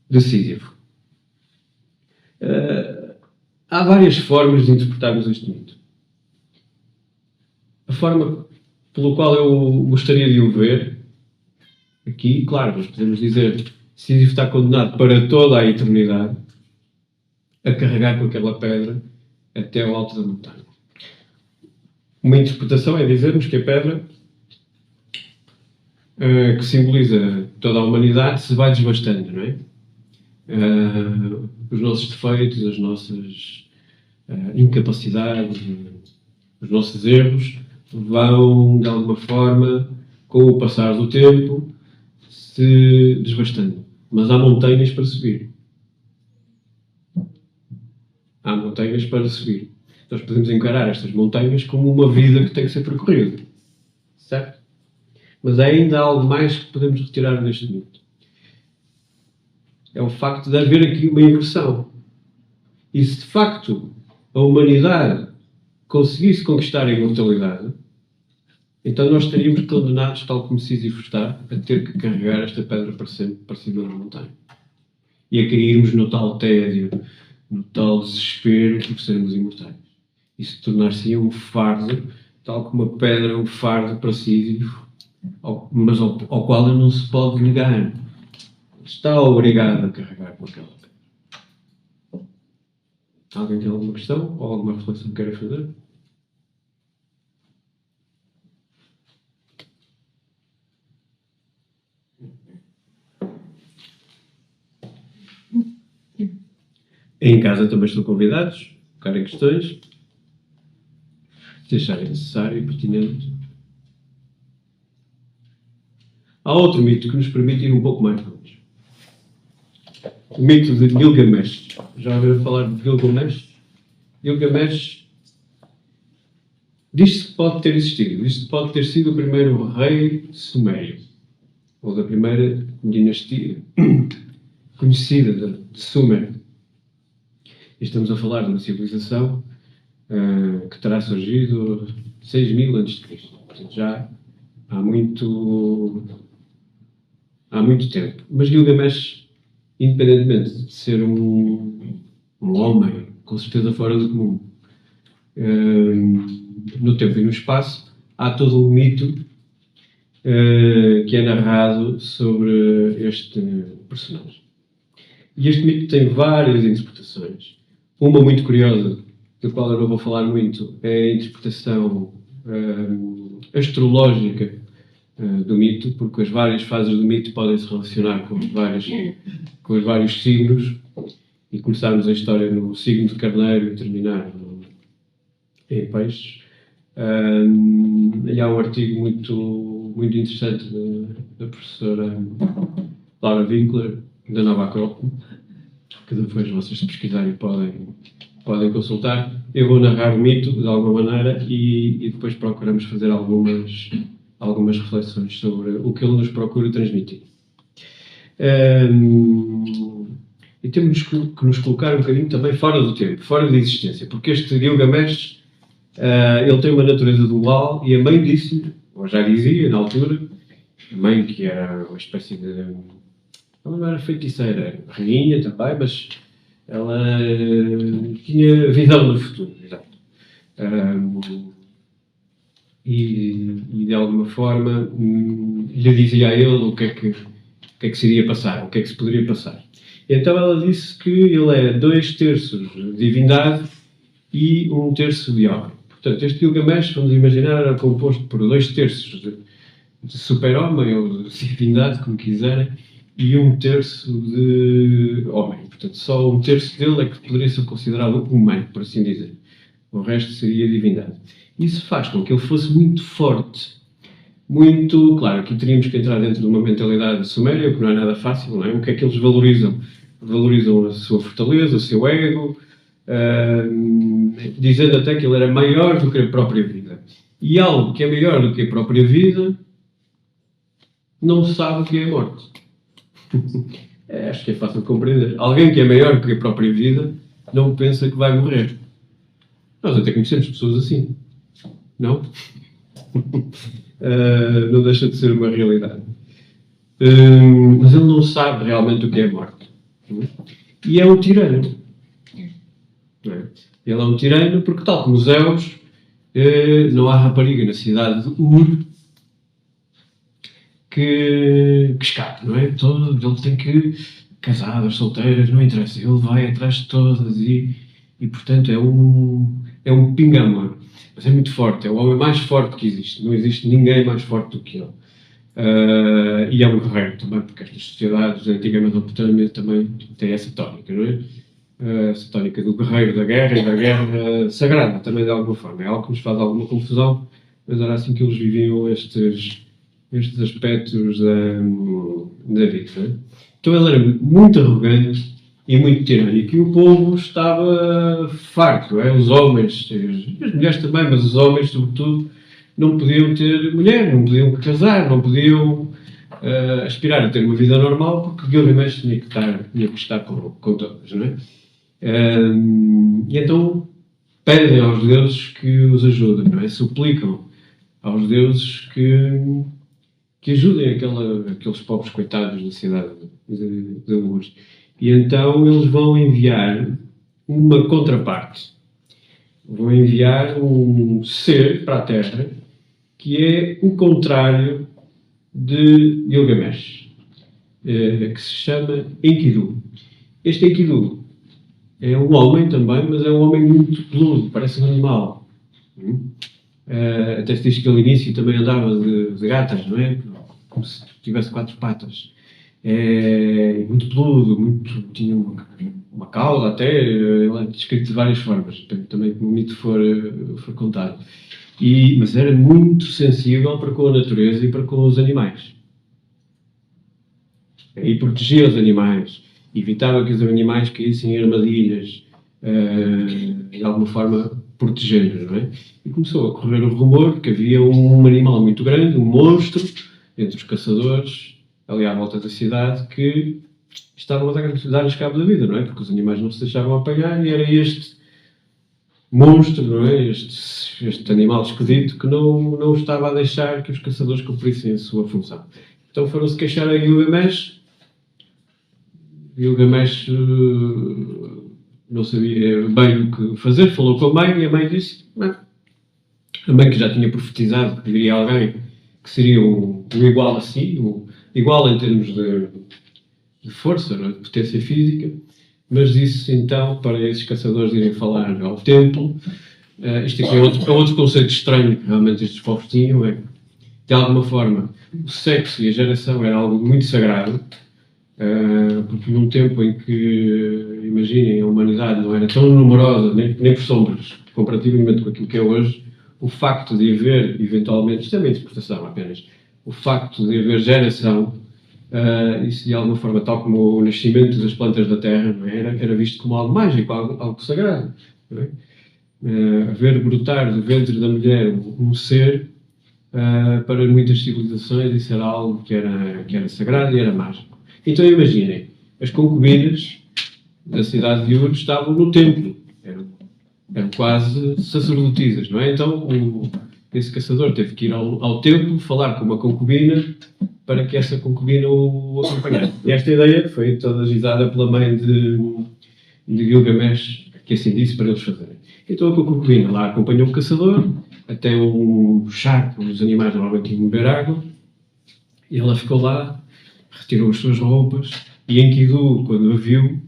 de Sísifo. Há várias formas de interpretarmos este mito. A forma pela qual eu gostaria de o ver aqui, claro, nós podemos dizer que Sísifo está condenado para toda a eternidade a carregar com aquela pedra até ao alto da montanha. Uma interpretação é dizermos que a pedra, que simboliza toda a humanidade, se vai desbastando, não é? Os nossos defeitos, as nossas incapacidades, os nossos erros vão, de alguma forma, com o passar do tempo, se desbastando. Mas há montanhas para subir. Há montanhas para subir. Nós podemos encarar estas montanhas como uma vida que tem que ser percorrida. Certo? Mas há ainda algo mais que podemos retirar neste mito. É o facto de haver aqui uma inversão. E se de facto a humanidade conseguisse conquistar a imortalidade, então nós estaríamos condenados, tal como Sísifo está, a ter que carregar esta pedra para sempre para cima da montanha. E a cairmos no tal tédio, no tal desespero por sermos imortais. Isso tornar-se um fardo, tal como a pedra é um fardo para Sísifo, mas ao qual ele não se pode negar. Está obrigado a carregar com aquela pedra. Alguém tem alguma questão ou alguma reflexão que queira fazer? Em casa também estão convidados a colocarem questões, se acharem necessário e pertinente. Há outro mito que nos permite ir um pouco mais longe. O mito de Gilgamesh. Já ouviram falar de Gilgamesh? Gilgamesh diz-se que pode ter existido. Diz-se que pode ter sido o primeiro rei sumério, ou da primeira dinastia conhecida de Sumer. E estamos a falar de uma civilização que terá surgido 6.000 a.C. Portanto, já há muito tempo. Mas Gilgamesh, independentemente de ser um homem com certeza fora do comum, no tempo e no espaço, há todo um mito que é narrado sobre este personagem. E este mito tem várias interpretações. Uma muito curiosa, da qual eu não vou falar muito, é a interpretação astrológica do mito, porque as várias fases do mito podem se relacionar com os vários signos, e começarmos a história no signo de Carneiro e terminar em Peixes. E há um artigo muito interessante da professora Laura Winkler, da Nova Acrópole, que depois vocês, se pesquisarem, podem consultar. Eu vou narrar o mito de alguma maneira e depois procuramos fazer algumas reflexões sobre o que ele nos procura transmitir. E temos que nos colocar um bocadinho também fora do tempo, fora da existência, porque este Gilgamesh, ele tem uma natureza dual, e a mãe disse, ou já dizia na altura, a mãe, que era uma espécie de... Ela não era feiticeira, era rainha também, mas ela tinha visão do futuro, exato. e de alguma forma lhe dizia a ele o que é que se iria passar, o que é que se poderia passar. Então ela disse que ele era 2/3 divindade e 1/3 de homem. Portanto, este Gilgamesh, vamos imaginar, era composto por 2/3 de super-homem ou de divindade, como quiserem, e 1/3 de homem. Portanto, só 1/3 dele é que poderia ser considerado humano, por assim dizer. O resto seria divindade. Isso faz com que ele fosse muito forte. Muito, claro, aqui teríamos que entrar dentro de uma mentalidade suméria, que não é nada fácil, não é? O que é que eles valorizam? Valorizam a sua fortaleza, o seu ego, dizendo até que ele era maior do que a própria vida. E algo que é maior do que a própria vida não sabe o que é a morte. Acho que é fácil de compreender. Alguém que é maior do que a própria vida não pensa que vai morrer. Nós até conhecemos pessoas assim. Não? Não deixa de ser uma realidade. Mas ele não sabe realmente o que é a morte. E é um tirano. Não é? Ele é um tirano porque, tal como os Zeus, não há rapariga na cidade de Ur que escape, não é? Ele tem que, casadas, solteiras, não interessa. Ele vai atrás de todas e portanto, é um pinga-amor. Mas é muito forte, é o homem mais forte que existe. Não existe ninguém mais forte do que ele. E é um guerreiro também, porque estas sociedades da antiga Mesopotâmia também têm essa tónica, não é? Essa tónica do guerreiro, da guerra e da guerra sagrada, também de alguma forma. É algo que nos faz alguma confusão, mas era assim que eles viviam estes aspectos da vida, não é? Então ele era muito arrogante e muito tirânico, e o povo estava farto, é? Os homens, as mulheres também, mas os homens, sobretudo, não podiam ter mulher, não podiam casar, não podiam aspirar a ter uma vida normal, porque Gilgamesh tinha que estar com todas, não é? E então pedem aos deuses que os ajudem, não é? Suplicam aos deuses que ajudem aqueles pobres coitados da cidade de Luz. E então eles vão enviar uma contraparte. Vão enviar um ser para a Terra que é o contrário de Gilgamesh, que se chama Enkidu. Este Enkidu é um homem também, mas é um homem muito peludo, parece um animal. Até se diz que ao início também andava de gatas, não é? Como se tivesse 4 patas. Muito peludo, tinha uma cauda até, ele é descrito de várias formas, também como o mito for contado. Mas era muito sensível para com a natureza e para com os animais. E protegia os animais, evitava que os animais caíssem em armadilhas, de alguma forma protegendo-os, não é? E começou a correr o rumor que havia um animal muito grande, um monstro, entre os caçadores, ali à volta da cidade, que estavam a dar-lhes cabo da vida, não é? Porque os animais não se deixavam apanhar e era este monstro, não é? Este animal esquisito que não estava a deixar que os caçadores cumprissem a sua função. Então foram-se queixar a Gilgamesh. Gilgamesh não sabia bem o que fazer, falou com a mãe e a mãe disse, não. A mãe que já tinha profetizado que viria alguém que seria um igual a si, igual em termos de força, não é? De potência física, mas disse então para esses caçadores irem falar ao templo. Isto aqui é outro conceito estranho que realmente estes povos tinham, de alguma forma o sexo e a geração era algo muito sagrado, porque num tempo em que, imaginem, a humanidade não era tão numerosa, nem por sombras, comparativamente com aquilo que é hoje, o facto de haver, eventualmente, isto é uma interpretação apenas, o facto de haver geração, isso de alguma forma, tal como o nascimento das plantas da terra, não é? Era visto como algo mágico, algo sagrado. Não é? Ver brotar do ventre da mulher um ser, para muitas civilizações, isso era algo que era sagrado e era mágico. Então imaginem, as concubinas da cidade de Ur estavam no templo, eram quase sacerdotisas, não é? Então esse caçador teve que ir ao templo falar com uma concubina para que essa concubina o acompanhasse. E esta ideia foi toda agitada pela mãe de Gilgamesh, que assim disse para eles fazerem. Então a concubina lá acompanhou o caçador até um charco onde os animais normalmente iam beber água, e ela ficou lá, retirou as suas roupas, e Enkidu, quando a viu,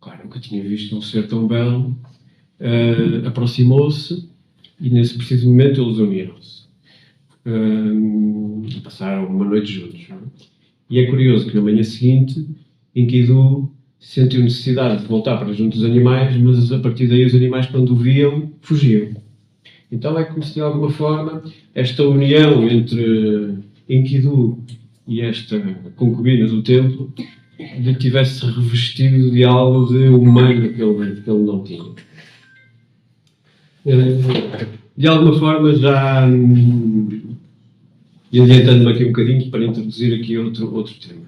claro, nunca tinha visto um ser tão belo, aproximou-se, e nesse preciso momento eles uniram-se. Passaram uma noite juntos. Não é? E é curioso que na manhã seguinte, Enkidu sentiu necessidade de voltar para junto dos animais, mas a partir daí os animais, quando o viam, fugiam. Então é como se de alguma forma esta união entre Enkidu e esta concubina do templo lhe tivesse revestido de algo de humano que ele não tinha. De alguma forma já, e adiantando-me aqui um bocadinho para introduzir aqui outro tema.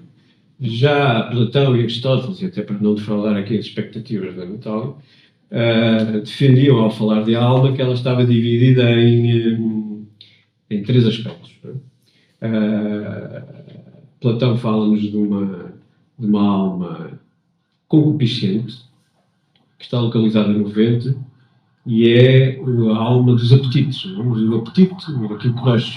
Já Platão e Aristóteles, e até para não defraudar aqui as expectativas da Natália, defendiam ao falar de alma que ela estava dividida em 3 aspectos. Platão fala-nos de uma alma concupiscente, que está localizada no ventre, e é a alma dos apetites. O apetite, aquilo que nós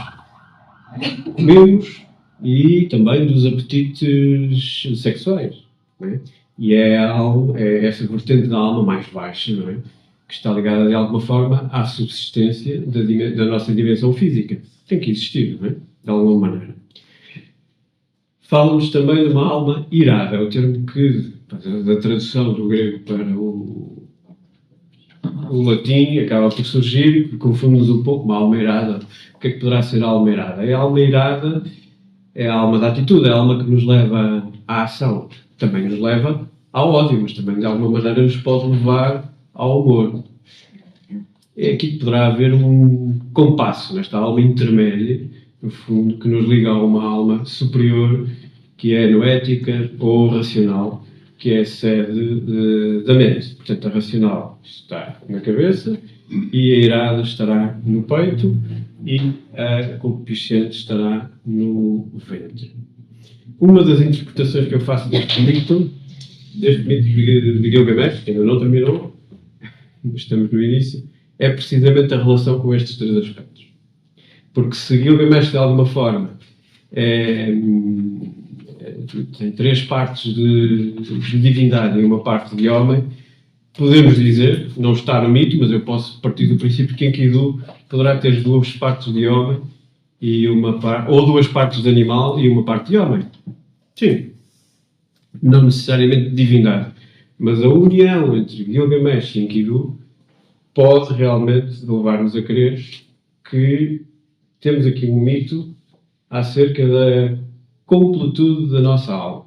comemos, e também dos apetites sexuais. Não é? E é essa vertente da alma mais baixa, não é? Que está ligada de alguma forma à subsistência da nossa dimensão física. Tem que existir, não é? De alguma maneira. Fala-nos também de uma alma irada, é o termo que, da tradução do grego para o latim, acaba por surgir, e confunde-nos um pouco, uma alma irada. O que é que poderá ser a alma irada? A alma irada é a alma da atitude, é a alma que nos leva à ação. Também nos leva ao ódio, mas também de alguma maneira nos pode levar ao amor. É aqui que poderá haver um compasso nesta alma intermédia, no fundo, que nos liga a uma alma superior, que é noética ou racional, que é a sede da mente. Portanto, a racional está na cabeça e a irada estará no peito e a concupiscente estará no ventre. Uma das interpretações que eu faço deste mito de Gilgamesh, que ainda não terminou, estamos no início, é precisamente a relação com estes 3 aspectos. Porque se Gilgamesh, de alguma forma, tem 3 partes de divindade e uma parte de homem, podemos dizer, não está no mito, mas eu posso partir do princípio que Enkidu poderá ter 2 partes de homem e ou 2 partes de animal e uma parte de homem. Sim. Não necessariamente de divindade. Mas a união entre Gilgamesh e Enkidu pode realmente levar-nos a crer que temos aqui um mito acerca da completude da nossa alma.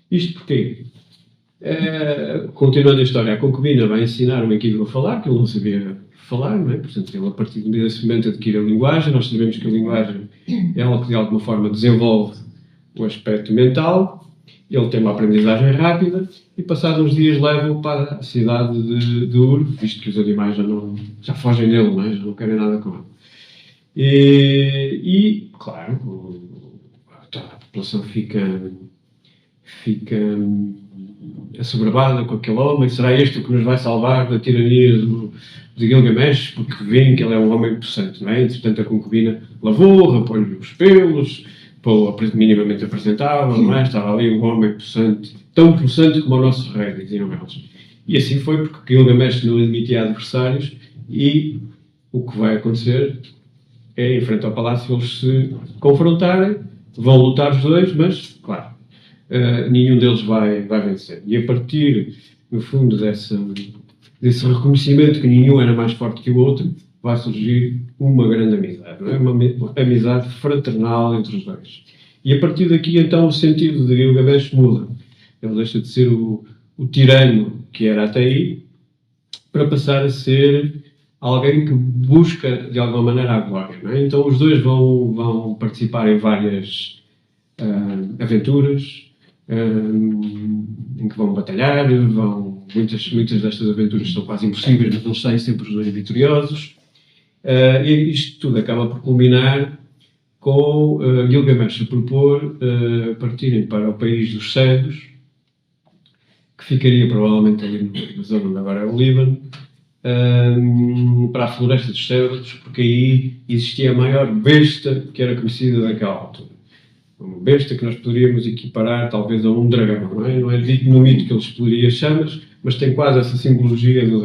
Isto porquê? Continuando a história, a concubina vai ensinar o Enkidu a falar, que ele não sabia falar, não é? Portanto, ele a partir desse momento adquire a linguagem. Nós sabemos que a linguagem é ela que de alguma forma desenvolve o aspecto mental. Ele tem uma aprendizagem rápida e passados uns dias leva-o para a cidade de Ur, visto que os animais já fogem dele, não é? Já não querem nada com ele. E claro, toda a população fica assoberbada com aquele homem. Será este o que nos vai salvar da tirania de Gilgamesh? Porque veem que ele é um homem possante, não é? Entretanto, a concubina lavou, rapou-lhe os pelos, minimamente apresentável, não é? Estava ali um homem possante, tão possante como o nosso rei, diziam eles. E assim foi, porque Gilgamesh não admitia adversários, e o que vai acontecer é, em frente ao palácio, eles se confrontarem, vão lutar os dois, mas, claro, nenhum deles vai vencer. E a partir, no fundo, desse reconhecimento que nenhum era mais forte que o outro, vai surgir uma grande amizade, não é? Uma amizade fraternal entre os dois. E a partir daqui, então, o sentido de Gilgamesh muda. Ele deixa de ser o tirano que era até aí, para passar a ser alguém que busca, de alguma maneira, a glória, não é? Então, os dois vão participar em várias aventuras, em que vão batalhar, muitas destas aventuras são quase impossíveis, mas eles saem sempre os dois vitoriosos. E isto tudo acaba por culminar com Gilgamesh a propor partirem para o país dos cegos, que ficaria provavelmente ali na zona onde agora é o Líbano, para a floresta dos cedros, porque aí existia a maior besta que era conhecida daquela altura. Uma besta que nós poderíamos equiparar talvez a um dragão, não é? Não é dito no mito que ele explodia chamas, mas tem quase essa simbologia do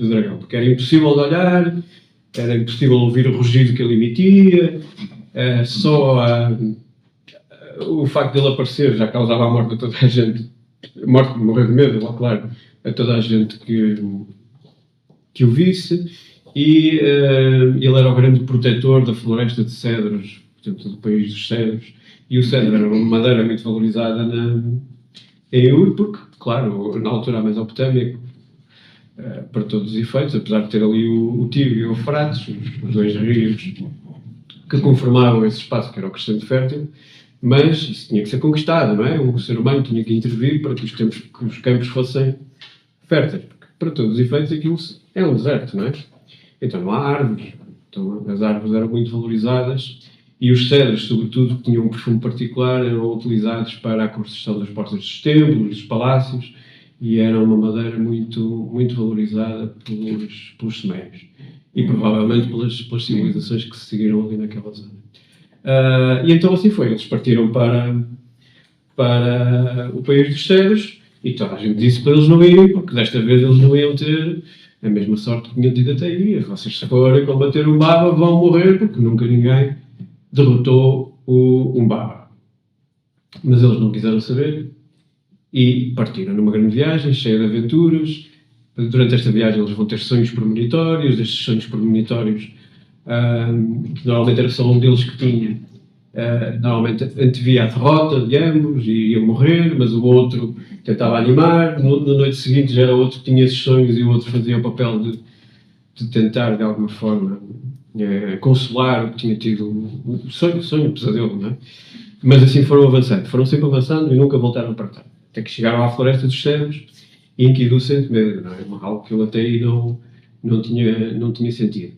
dragão, porque era impossível de olhar, era impossível ouvir o rugido que ele emitia, o facto de ele aparecer já causava a morte a toda a gente, morrer de medo, lá, claro, a toda a gente que o visse, e ele era o grande protetor da floresta de cedros, portanto, do país dos cedros, e o cedro era uma madeira muito valorizada em Ur, porque, claro, na altura a Mesopotâmia, para todos os efeitos, apesar de ter ali o Tigre e o Eufrates, os dois rios que conformavam esse espaço que era o crescente fértil, mas isso tinha que ser conquistado, não é? O ser humano tinha que intervir para que os campos fossem férteis, porque para todos os efeitos aquilo é um deserto, não é? Então não há árvores, então as árvores eram muito valorizadas e os cedros, sobretudo, que tinham um perfume particular, eram utilizados para a construção das portas dos templos, dos palácios, e era uma madeira muito, muito valorizada pelos sumérios e provavelmente pelas civilizações que se seguiram ali naquela zona. E então assim foi, eles partiram para o país dos cedros e toda a gente disse para eles não irem, porque desta vez eles não iam ter a mesma sorte que tinham tido até aí. Vocês, se forem combater um Baba, vão morrer, porque nunca ninguém derrotou o Umbaba. Mas eles não quiseram saber e partiram numa grande viagem, cheia de aventuras. Durante esta viagem eles vão ter sonhos premonitórios, destes sonhos premonitórios, que normalmente era só um deles que tinha, normalmente antevia a derrota de ambos e ia morrer, mas o outro tentava animar. Na noite seguinte já era outro que tinha esses sonhos e o outro fazia o papel de tentar de alguma forma consolar o que tinha tido o sonho, pesadelo, não é? Mas assim foram sempre avançando e nunca voltaram para trás, até que chegaram à floresta dos cedros e Enkidu sente medo, não é? Algo que ele até aí não tinha sentido.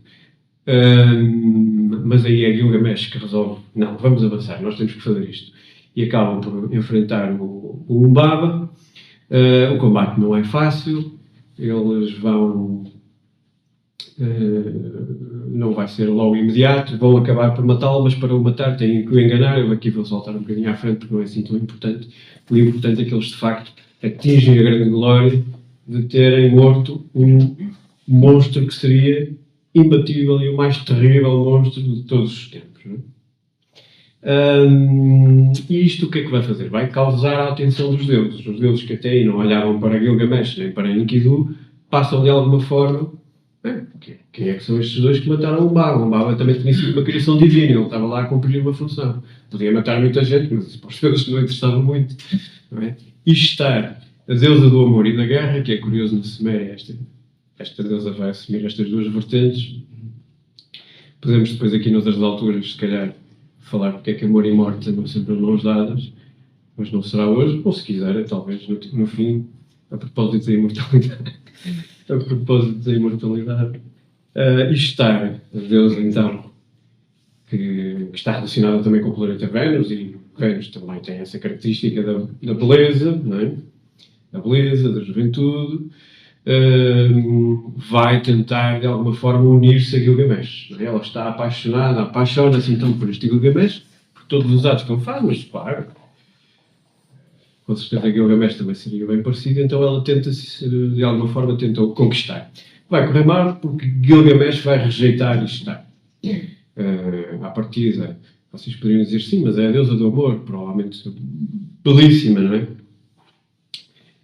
Mas aí é Gilgamesh que resolve, não, vamos avançar, nós temos que fazer isto. E acabam por enfrentar o Umbaba. O combate não é fácil, eles vão... não vai ser logo imediato, vão acabar por matá-lo, mas para o matar têm que o enganar. Eu aqui vou saltar um bocadinho à frente porque não é assim tão importante. O importante é que eles de facto atingem a grande glória de terem morto um monstro que seria imbatível e o mais terrível monstro de todos os tempos. Não é? E isto o que é que vai fazer? Vai causar a atenção dos deuses. Os deuses que até aí não olhavam para Gilgamesh nem para Enkidu passam de alguma forma. Quem é que são estes dois que mataram o Umbaba? O Umbaba também tinha sido uma criação divina, ele estava lá a cumprir uma função. Podia matar muita gente, mas para os deuses não interessava muito. Não é? Ishtar, a deusa do amor e da guerra, que é curioso na Suméria, esta deusa vai assumir estas duas vertentes. Podemos depois aqui noutras alturas, se calhar, falar porque é que amor e morte andam sempre as mãos dadas, mas não será hoje, ou se quiser, talvez no fim, a propósito da imortalidade. Ishtar, a deusa então, que está relacionada também com o planeta Vênus, e Vênus também tem essa característica da beleza, não é? Da beleza, da juventude, vai tentar de alguma forma unir-se a Gilgamesh. Não é? Ela está apaixona-se então por este Gilgamesh, por todos os atos que ele faz, mas claro, com certeza Gilgamesh também seria bem parecido, então ela de alguma forma tenta conquistar. Vai correr mal porque Gilgamesh vai rejeitar Ishtar. À partida, vocês poderiam dizer sim, mas é a deusa do amor, provavelmente belíssima, não é?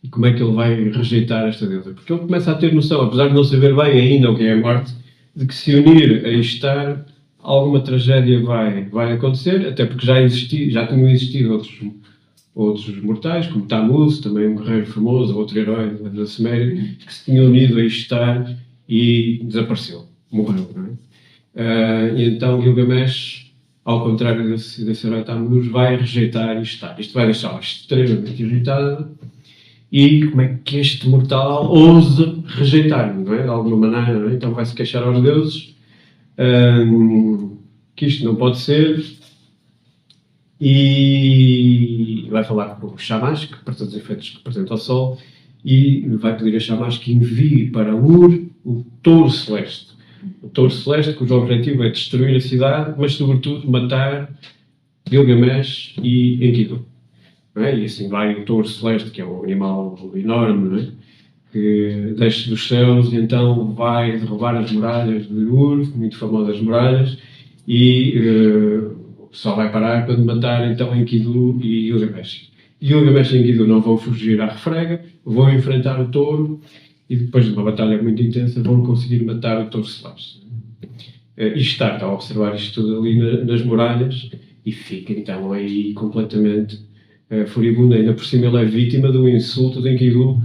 E como é que ele vai rejeitar esta deusa? Porque ele começa a ter noção, apesar de não saber bem ainda o que é a morte, de que se unir a Ishtar, alguma tragédia vai acontecer, até porque já tinham existido outros mortais, como Tammuz, também um guerreiro famoso, outro herói da Suméria, que se tinha unido a Ishtar e desapareceu, morreu, não é? E então Gilgamesh, ao contrário desse herói Tammuz, vai rejeitar Ishtar. Isto vai deixá-la extremamente irritada. E como é que este mortal ousa rejeitar-me, não é? De alguma maneira, não é? Então vai-se queixar aos deuses que isto não pode ser e vai falar com o Shamash, que para todos os efeitos representa o Sol, e vai pedir a Shamash que envie para Ur o Touro Celeste. O Touro Celeste, cujo objetivo é destruir a cidade, mas sobretudo matar Gilgamesh e Enkidu. Não é? E assim vai o Touro Celeste, que é um animal enorme, não é? Que desce dos céus e então vai derrubar as muralhas de Ur, muito famosas muralhas, e só vai parar quando matar então Enkidu e Gilgamesh. Gilgamesh e Enkidu não vão fugir à refrega, vão enfrentar o touro e depois de uma batalha muito intensa vão conseguir matar o Touro Celeste. Ishtar está a observar isto tudo ali nas muralhas e fica então aí completamente furibunda. Ainda por cima ele é vítima de um insulto de Enkidu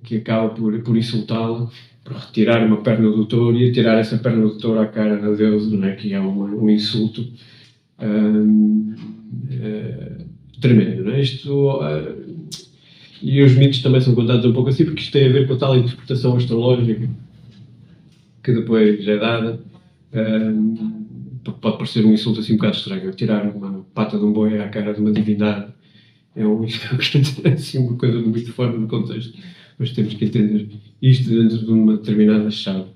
que acaba por insultá-lo, por retirar uma perna do touro e atirar essa perna do touro à cara da deusa, não é? Que é um insulto tremendo. Não é? E os mitos também são contados um pouco assim, porque isto tem a ver com a tal interpretação astrológica que depois é dada. Pode parecer um insulto assim um bocado estranho. Tirar uma pata de um boi à cara de uma divindade é assim, uma coisa muito fora do contexto, mas temos que entender isto dentro de uma determinada chave.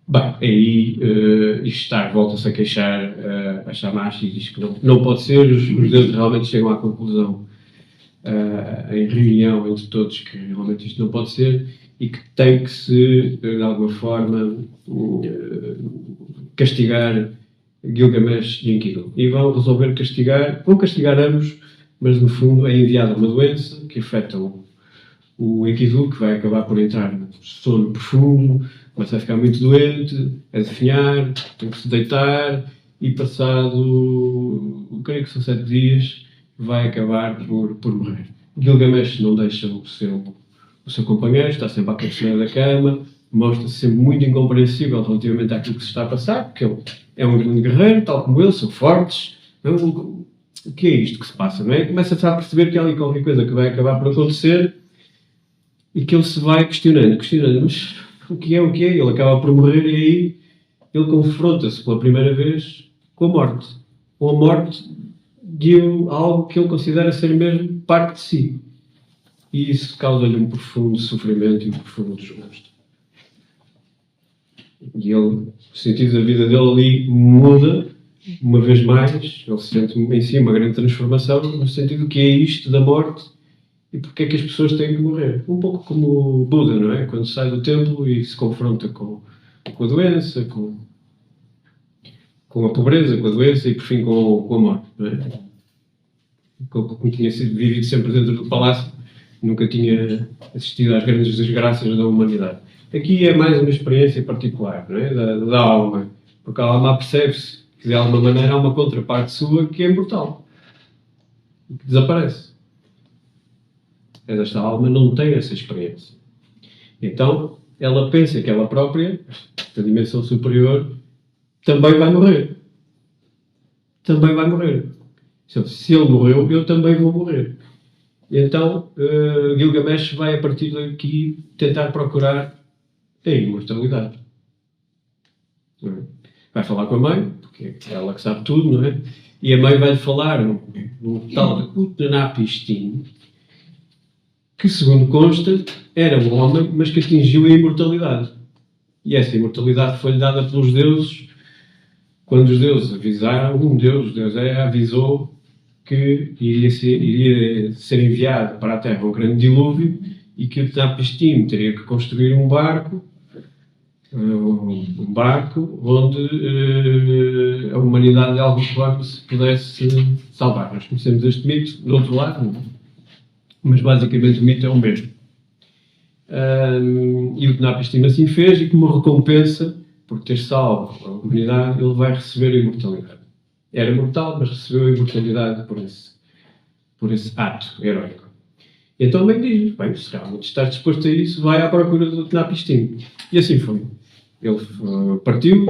Bem, aí Ishtar volta-se a queixar a Shamash e diz que não pode ser, os deuses realmente chegam à conclusão em reunião entre todos que realmente isto não pode ser e que tem que se, de alguma forma, castigar Gilgamesh e Enkidu. E vão resolver vão castigar ambos, mas no fundo é enviada uma doença que afeta o Enkidu, que vai acabar por entrar no sono profundo, começa a ficar muito doente, a definhar, tem que se deitar e passado, creio que são 7 dias, vai acabar por morrer. Gilgamesh não deixa o seu companheiro, está sempre à cabeceira da cama, mostra-se sempre muito incompreensível relativamente àquilo que se está a passar, porque ele é um grande guerreiro, tal como ele, são fortes. O que é isto que se passa, não é? Começa-se a perceber que há ali qualquer coisa que vai acabar por acontecer e que ele se vai questionando, mas o que é? Ele acaba por morrer e aí ele confronta-se pela primeira vez com a morte. Com a morte de algo que ele considera ser mesmo parte de si. E isso causa-lhe um profundo sofrimento e um profundo desgosto. E ele, o sentido da vida dele ali muda, uma vez mais, ele sente em si uma grande transformação, no sentido que é isto da morte e porque é que as pessoas têm que morrer. Um pouco como o Buda, não é? Quando sai do templo e se confronta com a doença, com a pobreza, com a doença e, por fim, com a morte, não é? Como tinha sido vivido sempre dentro do palácio, nunca tinha assistido às grandes desgraças da humanidade. Aqui é mais uma experiência particular, não é? Da alma, porque a alma percebe-se que de alguma maneira há uma contraparte sua que é imortal, que desaparece. Esta alma não tem essa experiência. Então, ela pensa que ela própria, da dimensão superior, também vai morrer. Também vai morrer. Se ele morreu, eu também vou morrer. E então, Gilgamesh vai, a partir daqui, tentar procurar a imortalidade. Não é? Vai falar com a mãe, porque é ela que sabe tudo, não é? E a mãe vai-lhe falar no tal de Utnapishtim, que, segundo consta, era um homem, mas que atingiu a imortalidade. E essa imortalidade foi-lhe dada pelos deuses, quando os deuses avisaram, Deus avisou que iria ser enviado para a Terra um grande dilúvio e que Utnapishtim teria que construir um barco onde a humanidade de alguma forma se pudesse salvar. Nós conhecemos este mito do outro lado, mas basicamente o mito é o mesmo. E o Utnapishtim assim fez, e como recompensa por ter salvo a humanidade, ele vai receber a imortalidade. Era mortal, mas recebeu a imortalidade por esse ato heróico. E então bem diz, se realmente estás disposto a isso, vai à procura do Utnapishtim. E assim foi. Ele partiu,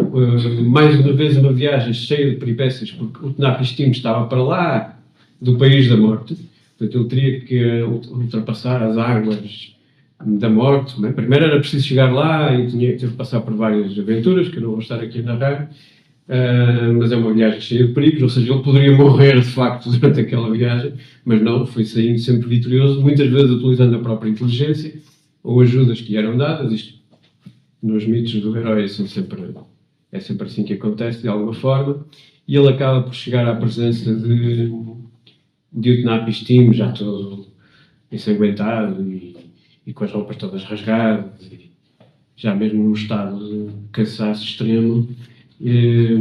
mais uma vez uma viagem cheia de peripécias, porque o Utnapishtim estava para lá do país da morte. Portanto, ele teria que ultrapassar as águas da morte. Né? Primeiro era preciso chegar lá e teve que passar por várias aventuras, que eu não vou estar aqui a narrar, mas é uma viagem cheia de perigos, ou seja, ele poderia morrer de facto durante aquela viagem, mas não, foi saindo sempre vitorioso, muitas vezes utilizando a própria inteligência ou ajudas que lhe eram dadas. Isto, nos mitos do herói, é sempre assim que acontece, de alguma forma, e ele acaba por chegar à presença de Utnapishtim, já todo ensanguentado e com as roupas todas rasgadas, e já mesmo num estado de cansaço extremo. E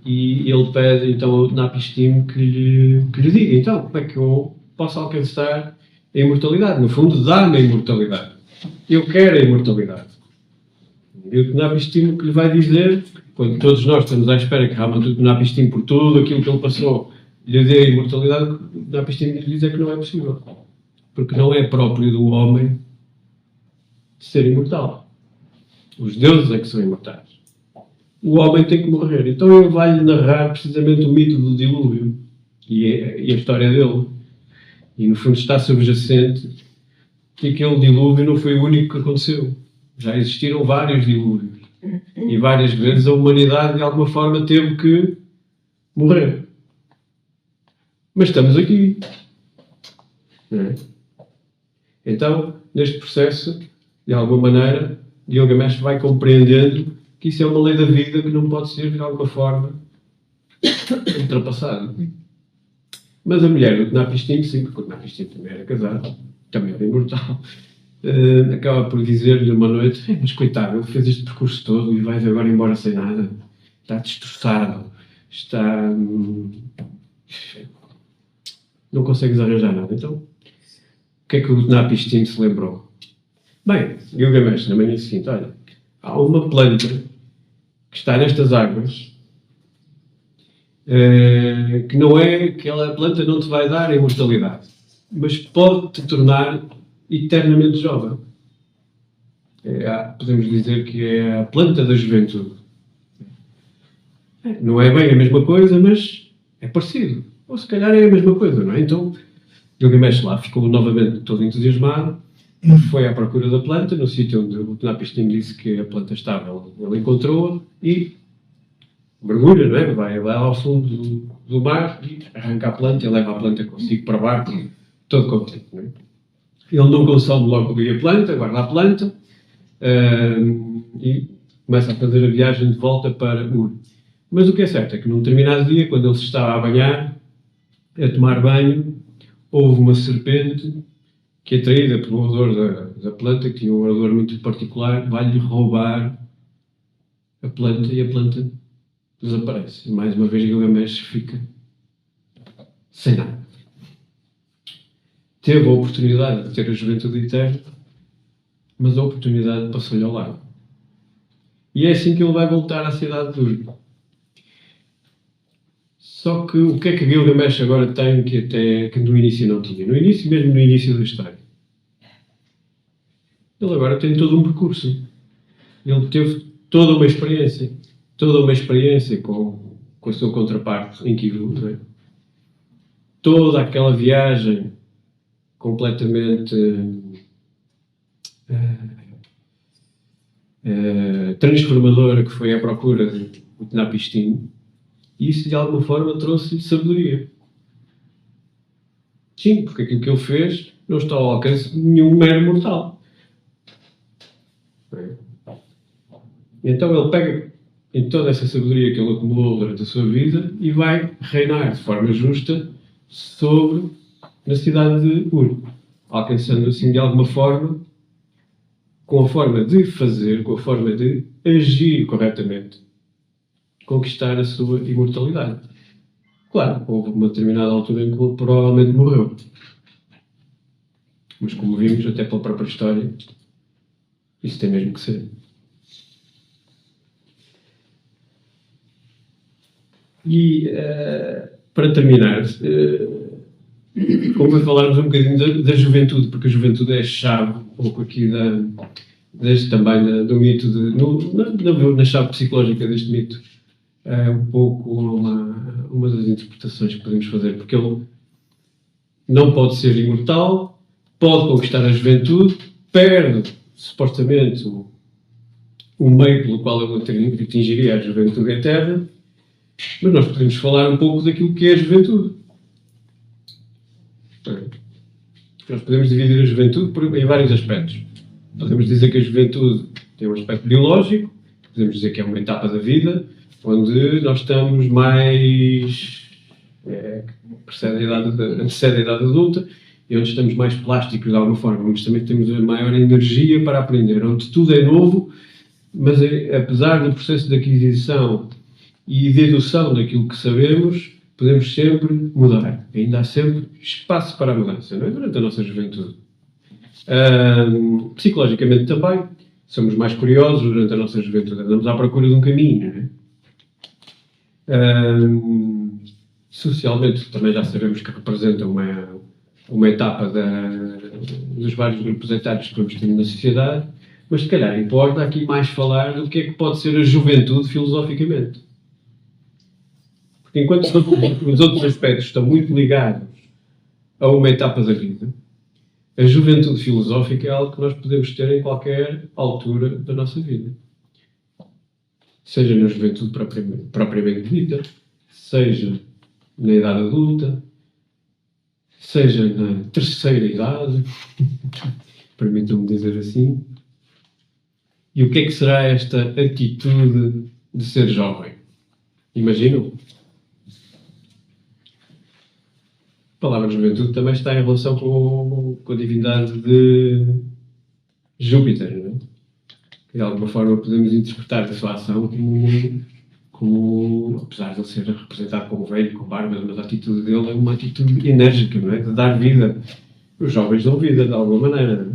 ele pede então ao Utnapishtim que lhe diga então como é que eu posso alcançar a imortalidade. No fundo, dá-me a imortalidade. Eu quero a imortalidade. E o Utnapishtim que lhe vai dizer, quando todos nós estamos à espera que realmente o Utnapishtim, por tudo aquilo que ele passou, lhe dê a imortalidade, o Utnapishtim lhe diz que não é possível. Porque não é próprio do homem ser imortal. Os deuses é que são imortais. O homem tem que morrer. Então ele vai-lhe narrar precisamente o mito do dilúvio e a história dele. E no fundo está subjacente que aquele dilúvio não foi o único que aconteceu. Já existiram vários dilúvios. E várias vezes a humanidade de alguma forma teve que morrer. Mas estamos aqui. Não é? Então, neste processo, de alguma maneira, Gilgamesh vai compreendendo que isso é uma lei da vida que não pode ser, de alguma forma, ultrapassada. Mas a mulher do Utnapishtim, sim, porque o Utnapishtim também era casado, também era imortal, acaba por dizer-lhe uma noite: mas coitado, ele fez este percurso todo e vais agora embora sem nada. Está destroçado, está... não consegues arranjar nada. Então, o que é que o Utnapishtim se lembrou? Bem, Gilgamesh, na manhã seguinte, olha, há uma planta que está nestas águas que não é, aquela planta não te vai dar a imortalidade, mas pode te tornar eternamente jovem. Podemos dizer que é a planta da juventude. Não é bem a mesma coisa, mas é parecido. Ou se calhar é a mesma coisa, não é? Então, Gilgamesh lá ficou novamente todo entusiasmado, foi à procura da planta, no sítio onde o Utnapishtim disse que a planta estava, ele encontrou-a e mergulha, não é? Vai lá ao fundo do mar e arranca a planta e leva a planta consigo para baixo, todo contente, não é? Ele não consome logo ali a planta, guarda a planta e começa a fazer a viagem de volta para Ur. Mas o que é certo é que num determinado dia, quando ele se estava a banhar, a tomar banho, houve uma serpente que, atraída pelo odor da planta, que tinha um odor muito particular, vai-lhe roubar a planta e a planta desaparece. E mais uma vez Gilgamesh fica sem nada. Teve a oportunidade de ter a juventude eterna, mas a oportunidade passou-lhe ao lado. E é assim que ele vai voltar à cidade de Ur. Só que o que é que Gilgamesh agora tem que no início não tinha? No início, mesmo no início da história. Ele agora tem todo um percurso. Ele teve toda uma experiência com a sua contraparte, Enkidu, não é? Toda aquela viagem completamente transformadora que foi à procura de Utnapishtim. E isso, de alguma forma, trouxe-lhe sabedoria. Sim, porque aquilo que ele fez não está ao alcance de nenhum mero mortal. Então ele pega em toda essa sabedoria que ele acumulou durante a sua vida e vai reinar de forma justa na cidade de Ur, alcançando assim, de alguma forma, com a forma de fazer, com a forma de agir corretamente, conquistar a sua imortalidade. Claro, houve uma determinada altura em que ele provavelmente morreu. Mas como vimos, até pela própria história, isso tem mesmo que ser. E, para terminar, como falarmos um bocadinho da juventude, porque a juventude é a chave, um pouco aqui também do mito, na chave psicológica deste mito. É um pouco uma das interpretações que podemos fazer, porque ele não pode ser imortal, pode conquistar a juventude, perde, supostamente, o meio pelo qual eu atingiria a juventude eterna, mas nós podemos falar um pouco daquilo que é a juventude. Nós podemos dividir a juventude em vários aspectos. Podemos dizer que a juventude tem um aspecto biológico, podemos dizer que é uma etapa da vida, onde nós estamos mais... antecede a idade adulta, e onde estamos mais plásticos de alguma forma, onde também temos a maior energia para aprender, onde tudo é novo, mas apesar do processo de aquisição e de dedução daquilo que sabemos, podemos sempre mudar. Ainda há sempre espaço para a mudança, não é? Durante a nossa juventude. Psicologicamente também, somos mais curiosos durante a nossa juventude, andamos à procura de um caminho, não é? Socialmente também já sabemos que representa uma etapa dos vários grupos etários que vamos ter na sociedade, mas se calhar importa aqui mais falar do que é que pode ser a juventude filosoficamente. Porque enquanto os outros aspectos estão muito ligados a uma etapa da vida, a juventude filosófica é algo que nós podemos ter em qualquer altura da nossa vida. Seja na juventude propriamente dita, seja na idade adulta, seja na terceira idade, permitam-me dizer assim. E o que é que será esta atitude de ser jovem? Imaginam? A palavra juventude também está em relação com a divindade de Júpiter, não é? Que de alguma forma podemos interpretar a sua ação como, apesar de ele ser representado como velho, com barba, mas a atitude dele é uma atitude enérgica, não é? De dar vida. Os jovens dão vida, de alguma maneira,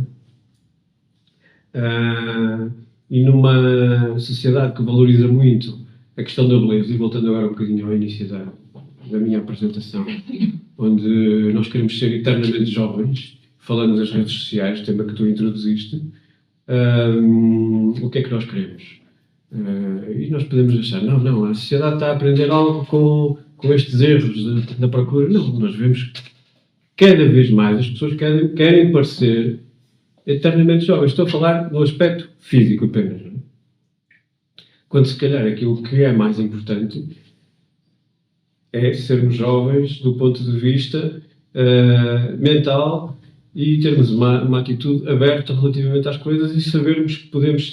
não é? E numa sociedade que valoriza muito a questão da beleza, e voltando agora um bocadinho ao início da minha apresentação, onde nós queremos ser eternamente jovens, falando das redes sociais, tema que tu introduziste, o que é que nós queremos? E nós podemos achar, não, a sociedade está a aprender algo com estes erros da procura. Não, nós vemos que cada vez mais as pessoas querem parecer eternamente jovens. Estou a falar no aspecto físico apenas. Não é? Quando se calhar aquilo que é mais importante é sermos jovens do ponto de vista mental e termos uma atitude aberta relativamente às coisas e sabermos que podemos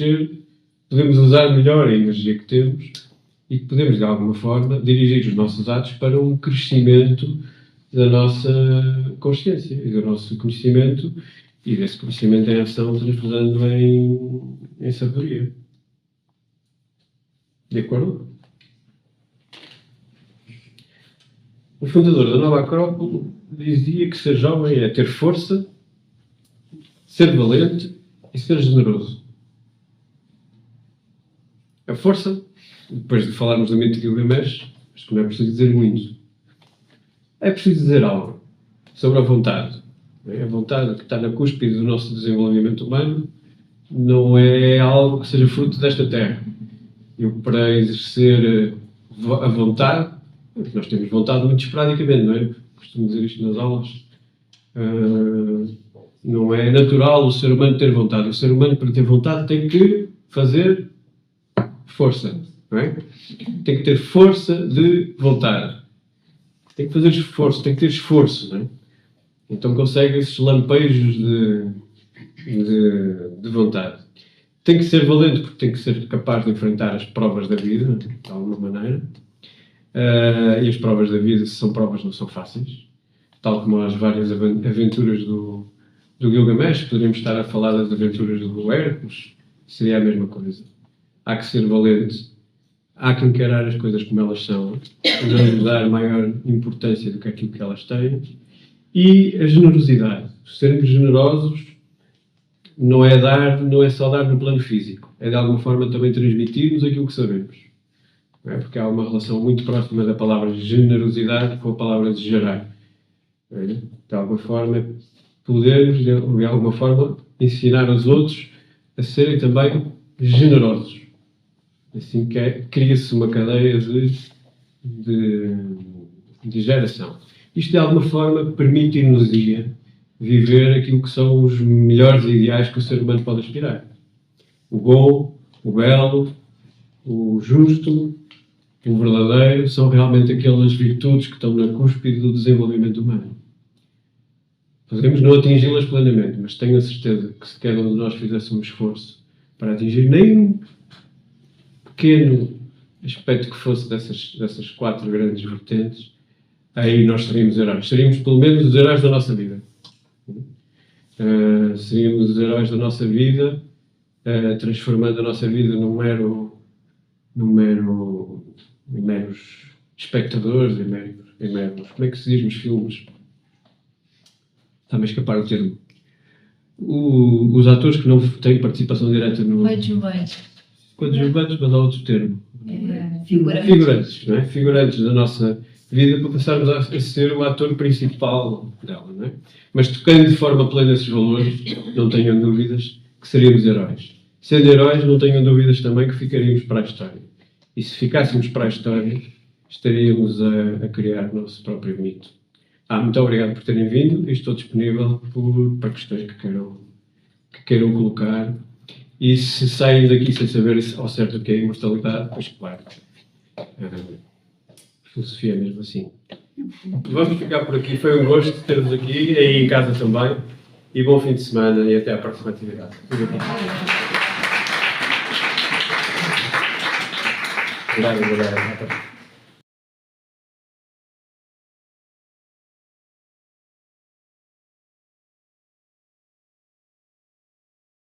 usar melhor a energia que temos e que podemos, de alguma forma, dirigir os nossos atos para um crescimento da nossa consciência e do nosso conhecimento e desse conhecimento em ação transformando em sabedoria. De acordo? O fundador da Nova Acrópole dizia que ser jovem é ter força, ser valente e ser generoso. A força, depois de falarmos do mito de Gilgamesh, acho que não é preciso dizer muito. É preciso dizer algo sobre a vontade. A vontade que está na cúspide do nosso desenvolvimento humano não é algo que seja fruto desta terra. Eu, para exercer a vontade, nós temos vontade muito esporadicamente, não é? Costumo dizer isto nas aulas. Não é natural o ser humano ter vontade. O ser humano, para ter vontade, tem que fazer força, não é? Tem que ter força de vontade. Tem que fazer esforço, tem que ter esforço, não é? Então consegue esses lampejos de vontade. Tem que ser valente, porque tem que ser capaz de enfrentar as provas da vida, de alguma maneira. E as provas da vida, se são provas, não são fáceis. Tal como as várias aventuras do Gilgamesh, poderíamos estar a falar das aventuras do Hércules, seria a mesma coisa. Há que ser valente, há que encarar as coisas como elas são, não lhes dar maior importância do que aquilo que elas têm. E a generosidade. Sermos generosos não é só dar no plano físico, é de alguma forma também transmitirmos aquilo que sabemos. Não é? Porque há uma relação muito próxima da palavra generosidade com a palavra de gerar. De alguma forma, podermos, de alguma forma, ensinar os outros a serem também generosos. Assim que cria-se uma cadeia de geração. Isto, de alguma forma, permite-nos viver aquilo que são os melhores ideais que o ser humano pode aspirar. O bom, O belo, o justo, o verdadeiro, são realmente aquelas virtudes que estão na cúspide do desenvolvimento humano. Podemos não atingi-las plenamente, mas tenho a certeza que se cada um de nós fizesse um esforço para atingir nem um pequeno aspecto que fosse dessas 4 grandes vertentes, aí nós seríamos heróis. Seríamos pelo menos os heróis da nossa vida. Seríamos os heróis da nossa vida, transformando a nossa vida num meros espectadores, em meros, como é que se diz nos filmes? Está-me a escapar o termo. Os atores que não têm participação direta no... Coadjuvante. Coadjuvantes, mas há outro termo. Figurantes. Não é? Figurantes da nossa vida para passarmos a ser o ator principal dela, não é? Mas tocando de forma plena esses valores, não tenham dúvidas que seríamos heróis. Sendo heróis, não tenham dúvidas também que ficaríamos para a história. E se ficássemos para a história, estaríamos a criar o nosso próprio mito. Muito obrigado por terem vindo e estou disponível para questões que queiram colocar. E se saem daqui sem saber ao certo o que é imortalidade, pois claro, filosofia é mesmo assim. Vamos ficar por aqui. Foi um gosto ter-vos aqui, aí em casa também. E bom fim de semana e até à próxima atividade. Obrigado.